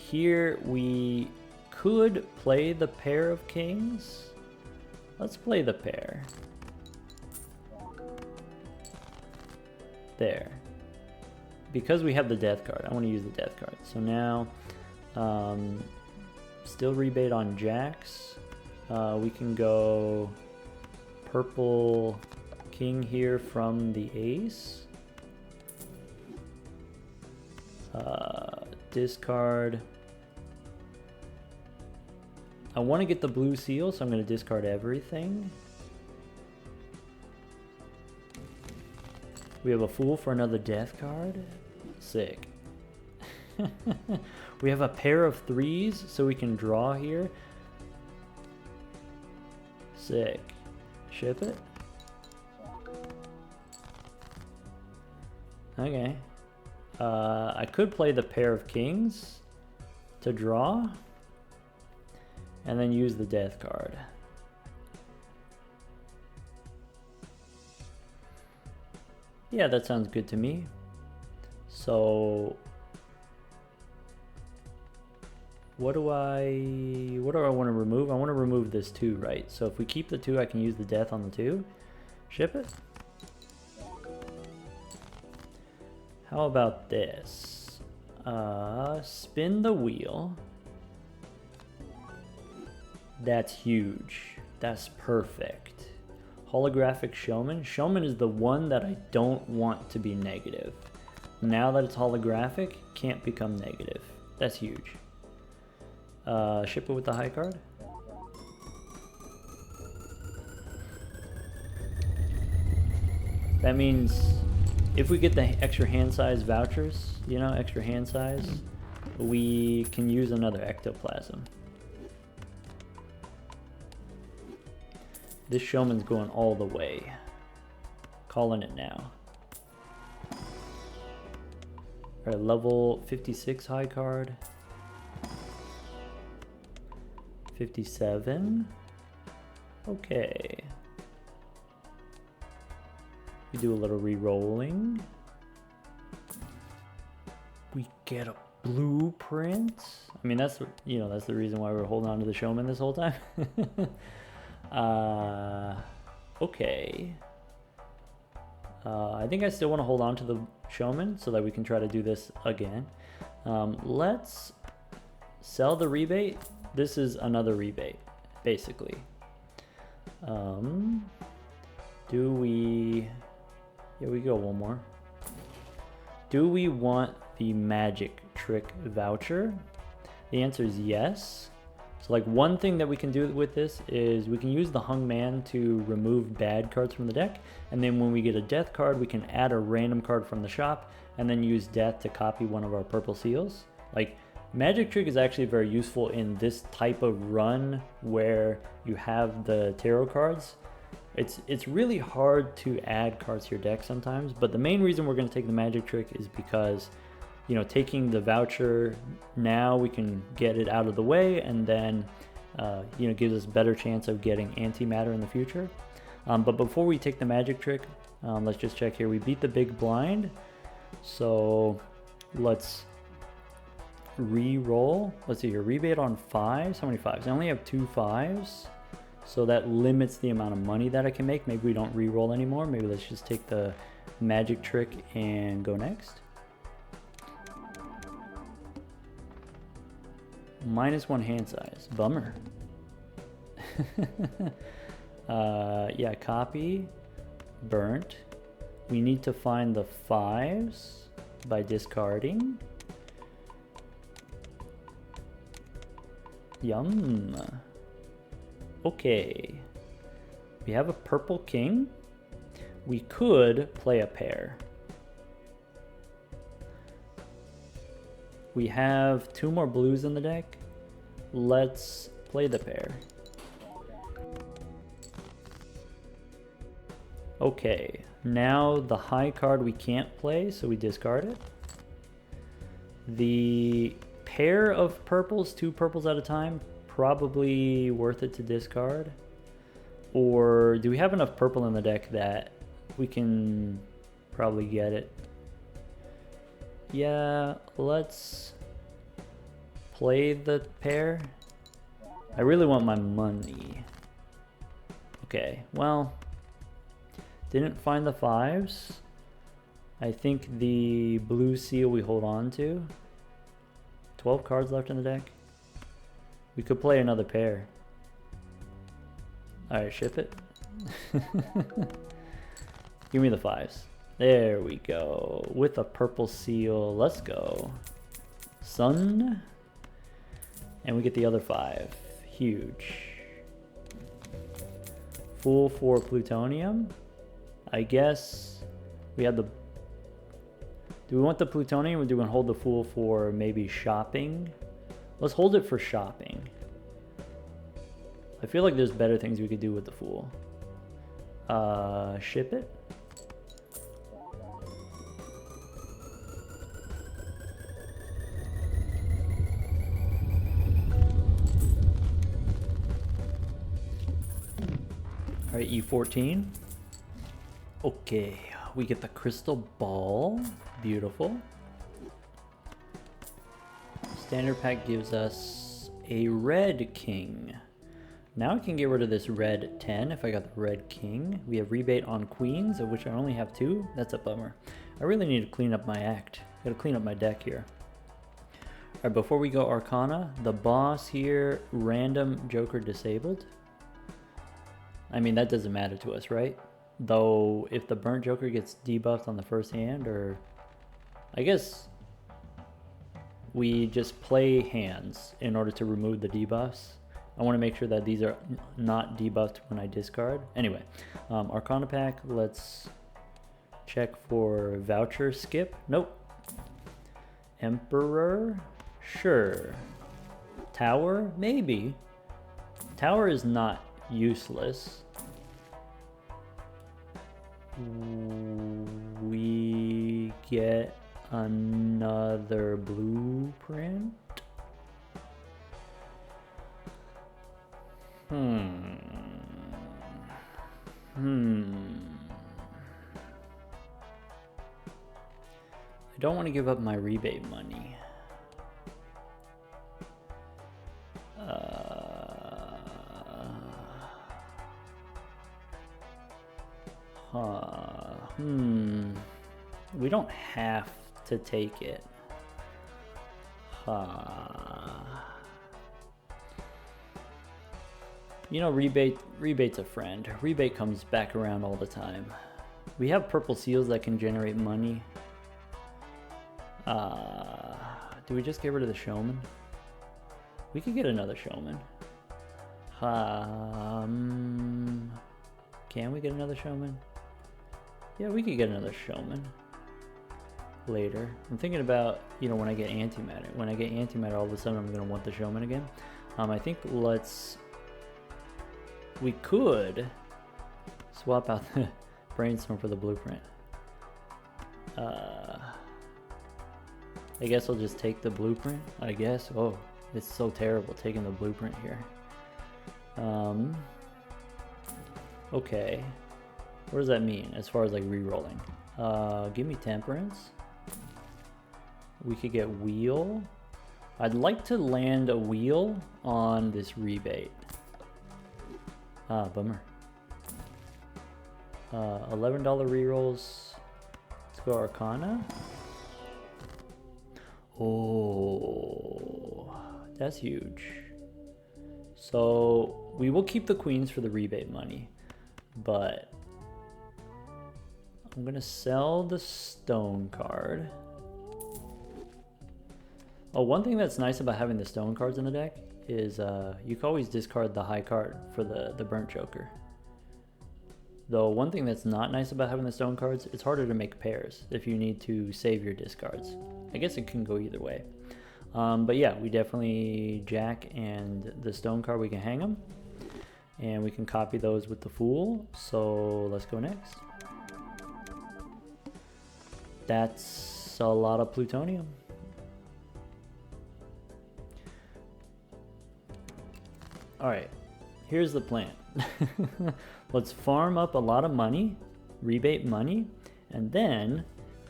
Here we could play the pair of kings. Let's play the pair. There. Because we have the Death card, I want to use the Death card. So now, still rebate on Jacks. We can go purple king here from the ace. Discard. I want to get the blue seal, so I'm going to discard everything. We have a Fool for another Death card. Sick. We have a pair of 3s, so we can draw here. Sick. Ship it. Okay. I could play the pair of kings to draw, and then use the Death card. Yeah, that sounds good to me. So what do I want to remove? I want to remove this 2, right? So if we keep the 2, I can use the Death on the 2. Ship it. How about this? Spin the wheel. That's huge. That's perfect. Holographic Showman. Showman is the one that I don't want to be negative. Now that it's holographic, can't become negative. That's huge. Ship it with the high card. That means if we get the extra hand size vouchers, you know, extra hand size, we can use another ectoplasm. This showman's going all the way. Calling it now. Alright, level 56 high card. 57. Okay. We do a little re-rolling. We get a blueprint. I mean, that's, you know, that's the reason why we're holding on to the showman this whole time. Okay. I think I still want to hold on to the showman so that we can try to do this again. Let's sell the rebate. This is another rebate, basically. Do we... Yeah, we go one more. Do we want the magic trick voucher? The answer is yes. So like one thing that we can do with this is we can use the hung man to remove bad cards from the deck, and then when we get a death card we can add a random card from the shop and then use death to copy one of our purple seals. Like magic trick is actually very useful in this type of run where you have the tarot cards. It's really hard to add cards to your deck sometimes, but the main reason we're going to take the magic trick is because, you know, taking the voucher now we can get it out of the way, and then you know, gives us a better chance of getting antimatter in the future. But before we take the magic trick, let's just check here. We beat the big blind, so let's re-roll. Let's see here, rebate on 5s. How many 5s? I only have 2 5s, so that limits the amount of money that I can make. Maybe we don't re-roll anymore. Maybe let's just take the magic trick and go next. -1 hand size. Bummer. Yeah, copy. Burnt. We need to find the 5s by discarding. Yum. Okay. We have a purple king. We could play a pair. We have 2 more blues in the deck. Let's play the pair. Okay, now the high card we can't play, so we discard it. The pair of purples, 2 purples at a time, probably worth it to discard. Or do we have enough purple in the deck that we can probably get it? Yeah, let's play the pair. I really want my money. Okay, well, didn't find the 5s. I think the blue seal we hold on to. 12 cards left in the deck. We could play another pair. Alright, ship it. Give me the 5s. There we go. With a purple seal. Let's go. Sun. And we get the other 5. Huge. Fool for plutonium. I guess we have the... Do we want the plutonium, or do we want to hold the fool for maybe shopping? Let's hold it for shopping. I feel like there's better things we could do with the fool. Ship it. Alright, E14. Okay, we get the crystal ball. Beautiful. Standard pack gives us a red king. Now I can get rid of this red 10 if I got the red king. We have rebate on queens, of which I only have 2. That's a bummer. I really need to clean up my act. Gotta clean up my deck here. Alright, before we go Arcana, the boss here, random joker disabled. I mean, that doesn't matter to us, right? Though, if the burnt joker gets debuffed on the first hand, or... I guess we just play hands in order to remove the debuffs. I want to make sure that these are not debuffed when I discard. Anyway, Arcana pack, let's check for voucher skip. Nope. Emperor, Sure. Tower? Maybe. Tower is not useless. We get another blueprint. I don't want to give up my rebate money. We don't have to take it. You know, rebate's a friend. Rebate comes back around all the time. We have purple seals that can generate money. Do we just get rid of the showman? We could get another showman. Can we get another showman? Yeah, we could get another showman later. I'm thinking about, you know, when I get antimatter. When I get antimatter, all of a sudden I'm gonna want the showman again. I think we could swap out the brainstorm for the blueprint. I guess I'll just take the blueprint, I guess. Oh, it's so terrible taking the blueprint here. Okay. What does that mean as far as like re-rolling? Give me temperance. We could get wheel. I'd like to land a wheel on this rebate. Bummer. $11 rerolls. Let's go Arcana. Oh, that's huge. So we will keep the queens for the rebate money, but I'm gonna sell the stone card. Oh, one thing that's nice about having the stone cards in the deck is you can always discard the high card for the burnt joker. Though one thing that's not nice about having the stone cards, it's harder to make pairs if you need to save your discards. I guess it can go either way. But yeah, we definitely Jack and the stone card, we can hang them. And we can copy those with the Fool. So let's go next. That's a lot of plutonium. Alright, here's the plan. Let's farm up a lot of money, rebate money, and then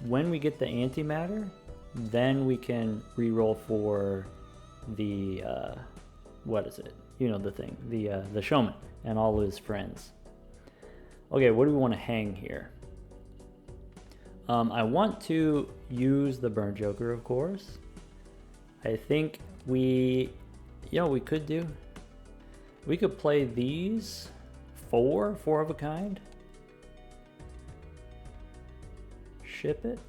when we get the antimatter, then we can reroll for the what is it? You know, the thing, the showman and all his friends. Okay, what do we want to hang here? I want to use the burnt joker, of course. I think we could play these four of a kind. Ship it.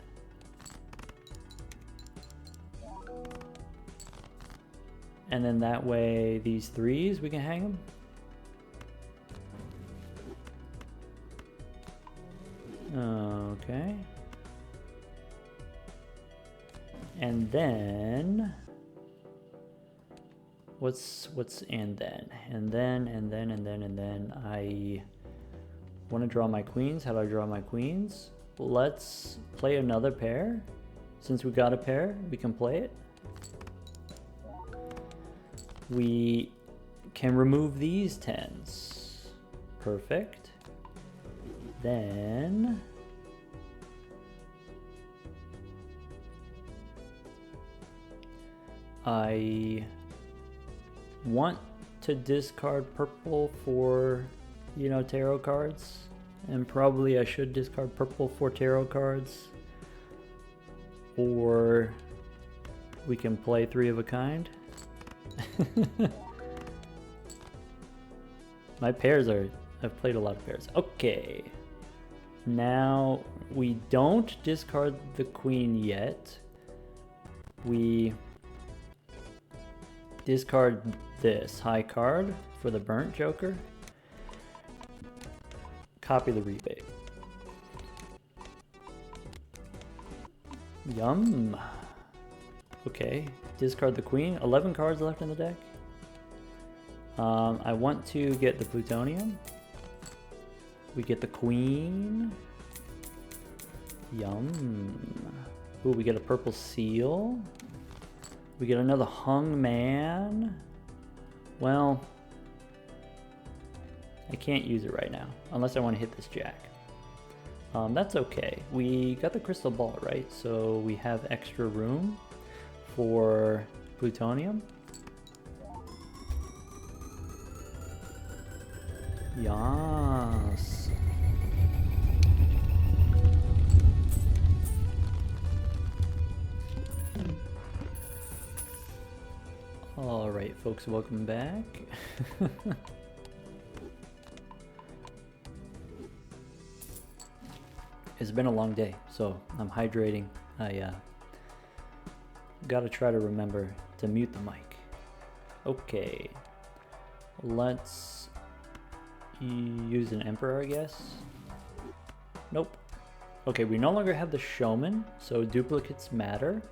And then that way, these threes, we can hang them. Okay. And then what's and then I want to draw my queens. How do I draw my queens? Let's play another pair. Since we got a pair, we can play it. We can remove these 10s. Perfect. Then I want to discard purple for, you know, tarot cards, and probably I should discard purple for tarot cards, or we can play three of a kind. My pairs I've played a lot of pairs. Okay, now we don't discard the queen yet. We discard this high card for the burnt joker. Copy the rebate. Yum. Okay, Discard the queen. 11 cards left in the deck. I want to get the plutonium. We get the queen. Yum. Ooh, we get a purple seal. We get another hung man. Well, I can't use it right now, unless I want to hit this jack. That's okay. We got the crystal ball, right? So we have extra room for plutonium. Yes. All right, folks, welcome back. It's been a long day, so I'm hydrating. I gotta try to remember to mute the mic. Okay, let's use an emperor, I guess. Nope. Okay, we no longer have the showman, so duplicates matter.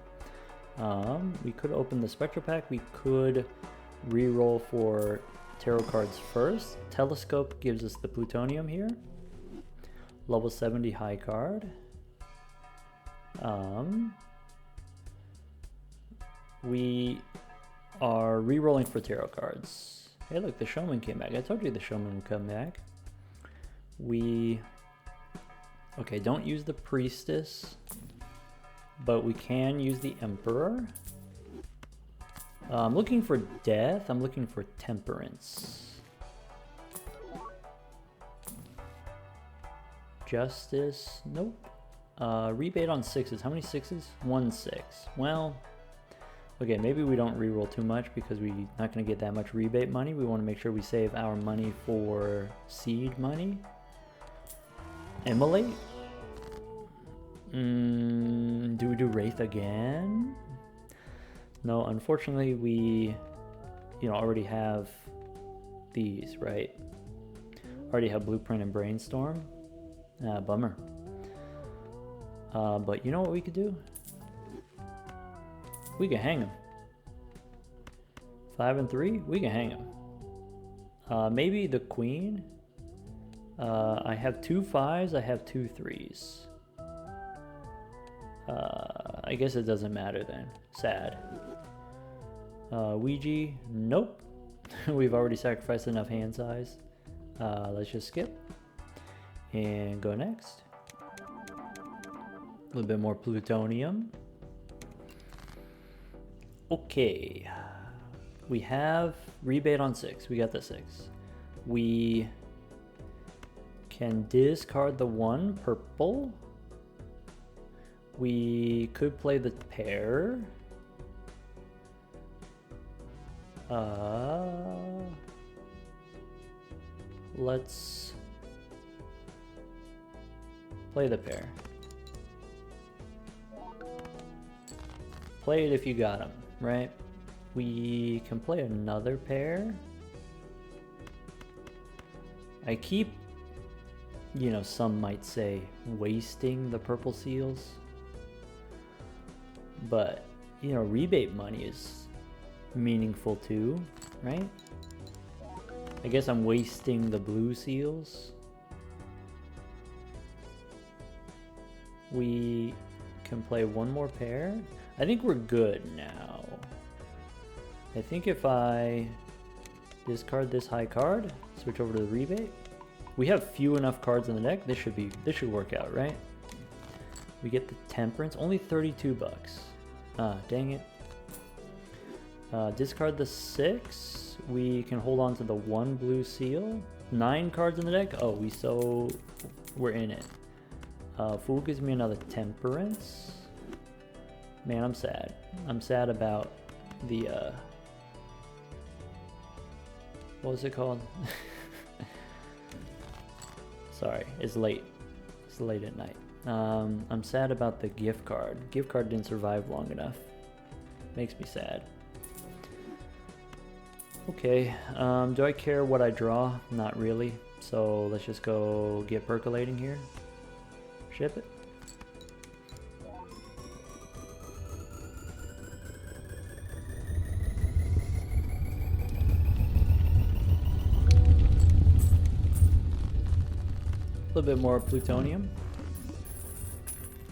We could open the spectral pack. We could re-roll for tarot cards first. Telescope gives us the plutonium here. Level 70 high card. We are re-rolling for tarot cards. Hey, look, the showman came back. I told you the showman would come back. Okay, don't use the priestess, but we can use the emperor. I'm looking for death. I'm looking for temperance. Justice, nope. Rebate on sixes. How many sixes? 1 6. Well, okay, maybe we don't reroll too much because we're not going to get that much rebate money. We want to make sure we save our money for seed money. Immolate? Do we do Wraith again? No, unfortunately we, already have these, right? Already have Blueprint and Brainstorm. Bummer. But you know what we could do? We can hang him. 5 and 3, we can hang him. Maybe the queen. I have 2 5s, I have 2 3s. I guess it doesn't matter then. Sad. Ouija, nope. We've already sacrificed enough hand size. Let's just skip. And go next. A little bit more plutonium. Okay. We have rebate on 6. We got the 6. We can discard the 1 purple. We could play the pair. Let's play the pair. Play it if you got them, right? We can play another pair. I keep, some might say wasting the purple seals. But, rebate money is meaningful too, right? I guess I'm wasting the blue seals. We can play one more pair. I think we're good now. I think if I discard this high card, switch over to the rebate. We have few enough cards in the deck. This should work out, right? We get the temperance, only 32 bucks. Dang it. Discard the 6. We can hold on to the 1 blue seal. 9 cards in the deck. Oh, we're in it. Fool gives me another temperance. Man, I'm sad. I'm sad about the, what was it called? Sorry, it's late. It's late at night. I'm sad about the gift card. Gift card didn't survive long enough. Makes me sad. Okay, do I care what I draw? Not really. So let's just go get percolating here. Ship it. little bit more plutonium.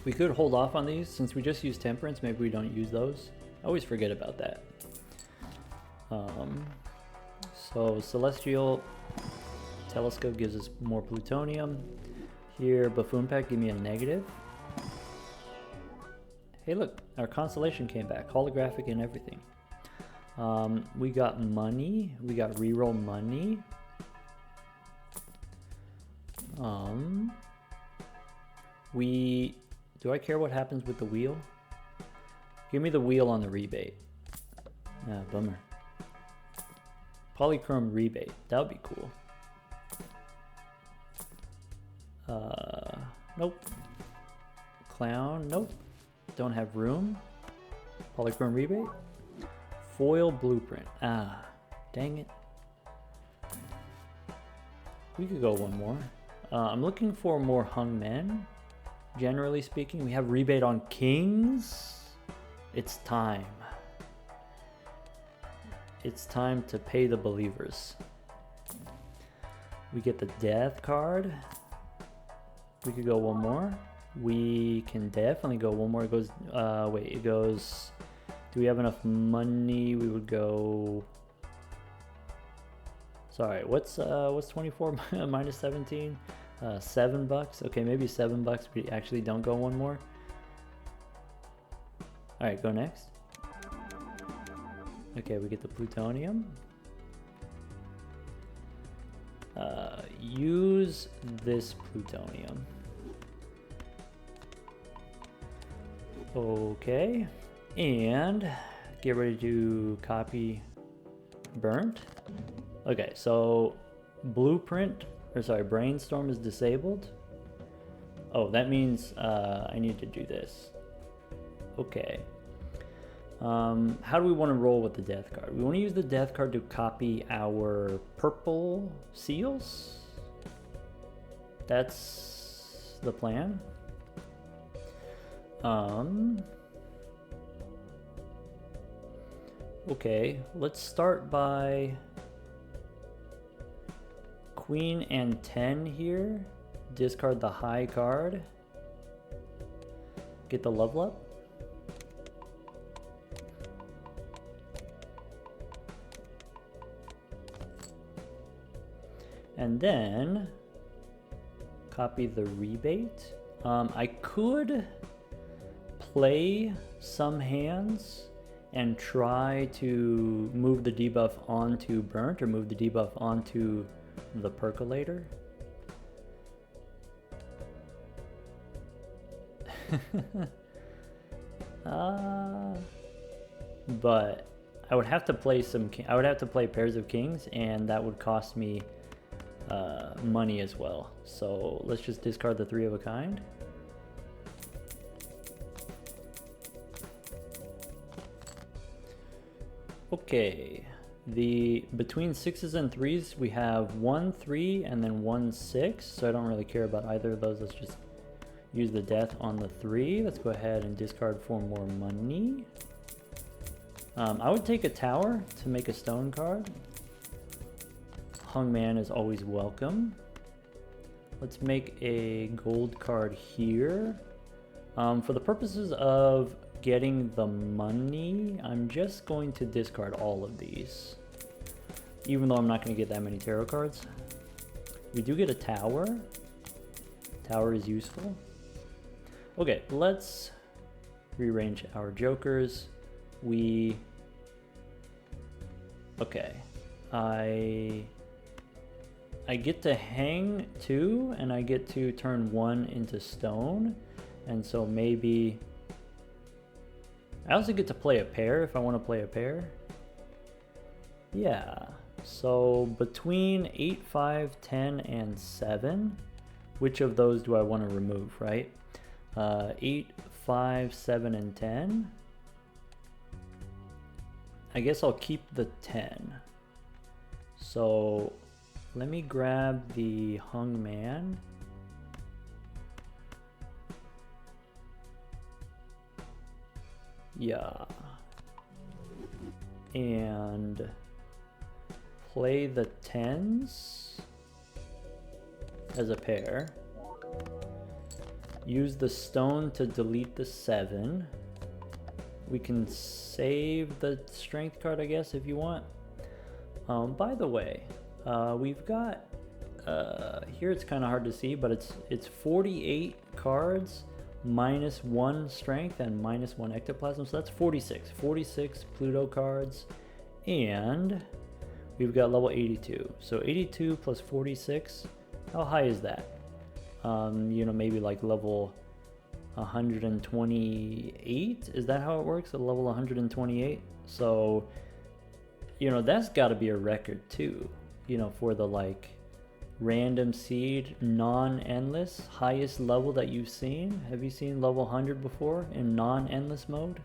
We could hold off on these since we just use temperance. Maybe we don't use those. I always forget about that. So celestial telescope gives us more plutonium. Here, buffoon pack, give me a negative. Hey look, our constellation came back, holographic and everything. We got money, we got reroll money. Do I care what happens with the wheel? Give me the wheel on the rebate. Ah, bummer. Polychrome rebate, that would be cool. Nope. Clown, nope. Don't have room. Polychrome rebate. Foil blueprint. Ah, dang it. We could go one more. I'm looking for more hung men. Generally speaking, we have rebate on kings. It's time. It's time to pay the believers. We get the death card. We could go one more. We can definitely go one more. It goes, wait, it goes, do we have enough money? We would go, sorry, what's 24 minus 17? $7. Okay, maybe $7. We actually don't go one more. All right, go next. Okay, we get the plutonium. Use this plutonium. Okay, and get ready to copy burnt. Okay, so blueprint, or sorry, brainstorm is disabled. Oh, that means I need to do this. Okay. How do we want to roll with the death card? We want to use the death card to copy our purple seals. That's the plan. Okay, let's start by Queen and 10 here. Discard the high card. Get the level up. And then copy the rebate. I could play some hands and try to move the debuff onto burnt or move the debuff onto the percolator. But I would have to play I would have to play pairs of kings, and that would cost me money as well. So let's just discard the 3 of a kind. Okay, between 6s and 3s we have 1 3 and then 1 6, so I don't really care about either of those. Let's just use the death on the 3. Let's go ahead and discard for more money. I would take a tower to make a stone card. Hung man is always welcome. Let's make a gold card here. For the purposes of getting the money, I'm just going to discard all of these, even though I'm not going to get that many tarot cards. We do get a tower. Tower is useful. Okay, let's rearrange our jokers. Okay, I get to hang 2, and I get to turn 1 into stone, and so maybe I also get to play a pair if I want to play a pair. Yeah, so between 8, 5, 10, and 7, which of those do I want to remove, right? 8, 5, 7, and 10. I guess I'll keep the 10. So let me grab the hung man. Yeah. And play the 10s as a pair. use the stone to delete the 7. We can save the strength card, I guess, if you want. By the way, we've got here it's kind of hard to see, but it's 48 cards minus 1 strength and minus 1 ectoplasm, so that's 46 Pluto cards, and we've got level 82. So 82 plus 46, how high is that? You know, maybe like level 128. Is that how it works? At level 128. So, you know, that's got to be a record too, you know, for the like random seed non-endless highest level that you've seen. Have you seen level 100 before in non-endless mode?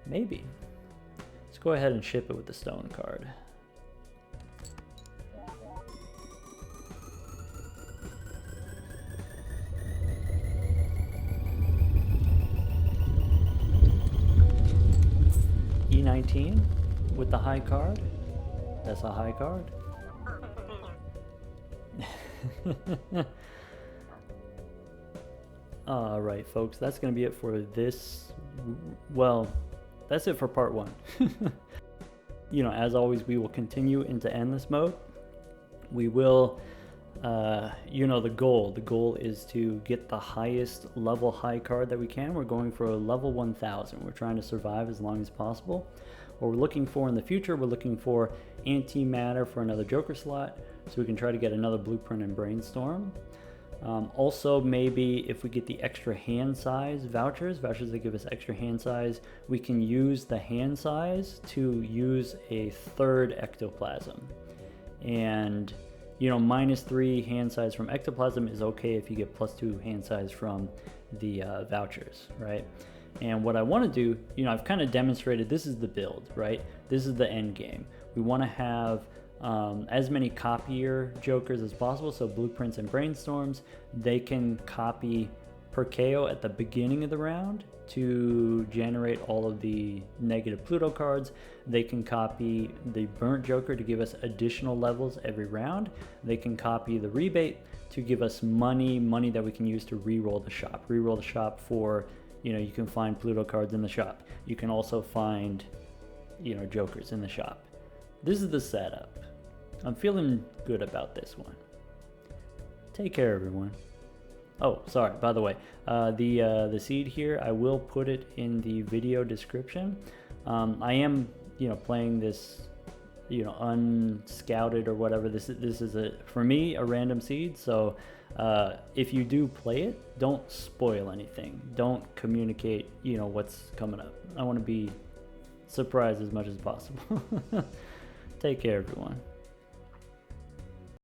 Maybe. Let's go ahead and ship it with the stone card. E19 with the high card. That's a high card. Alright folks, that's going to be it for this. Well, that's it for part 1. You know, as always, we will continue into endless mode. We will, you know, the goal is to get the highest level high card that we can. We're going for a level 1000. We're trying to survive as long as possible. What we're looking for in the future, we're looking for antimatter for another Joker slot, so we can try to get another blueprint and brainstorm. Also, maybe if we get the extra hand size vouchers that give us extra hand size, we can use the hand size to use a 3rd ectoplasm. And, you know, -3 hand size from ectoplasm is okay if you get +2 hand size from the vouchers, right? And what I want to do, you know, I've kind of demonstrated this is the build, right? This is the end game. We want to have as many copier jokers as possible, so blueprints and brainstorms. They can copy Perkeo at the beginning of the round to generate all of the negative Pluto cards. They can copy the burnt joker to give us additional levels every round. They can copy the rebate to give us money that we can use to re-roll the shop. Re-roll the shop for, you know, you can find Pluto cards in the shop. You can also find, you know, jokers in the shop. This is the setup. I'm feeling good about this one. Take care, everyone. Oh, sorry, by the way, the seed here, I will put it in the video description. I am, you know, playing this, you know, unscouted or whatever. This is for me, a random seed. So if you do play it, don't spoil anything. Don't communicate, you know, what's coming up. I want to be surprised as much as possible. Take care, everyone.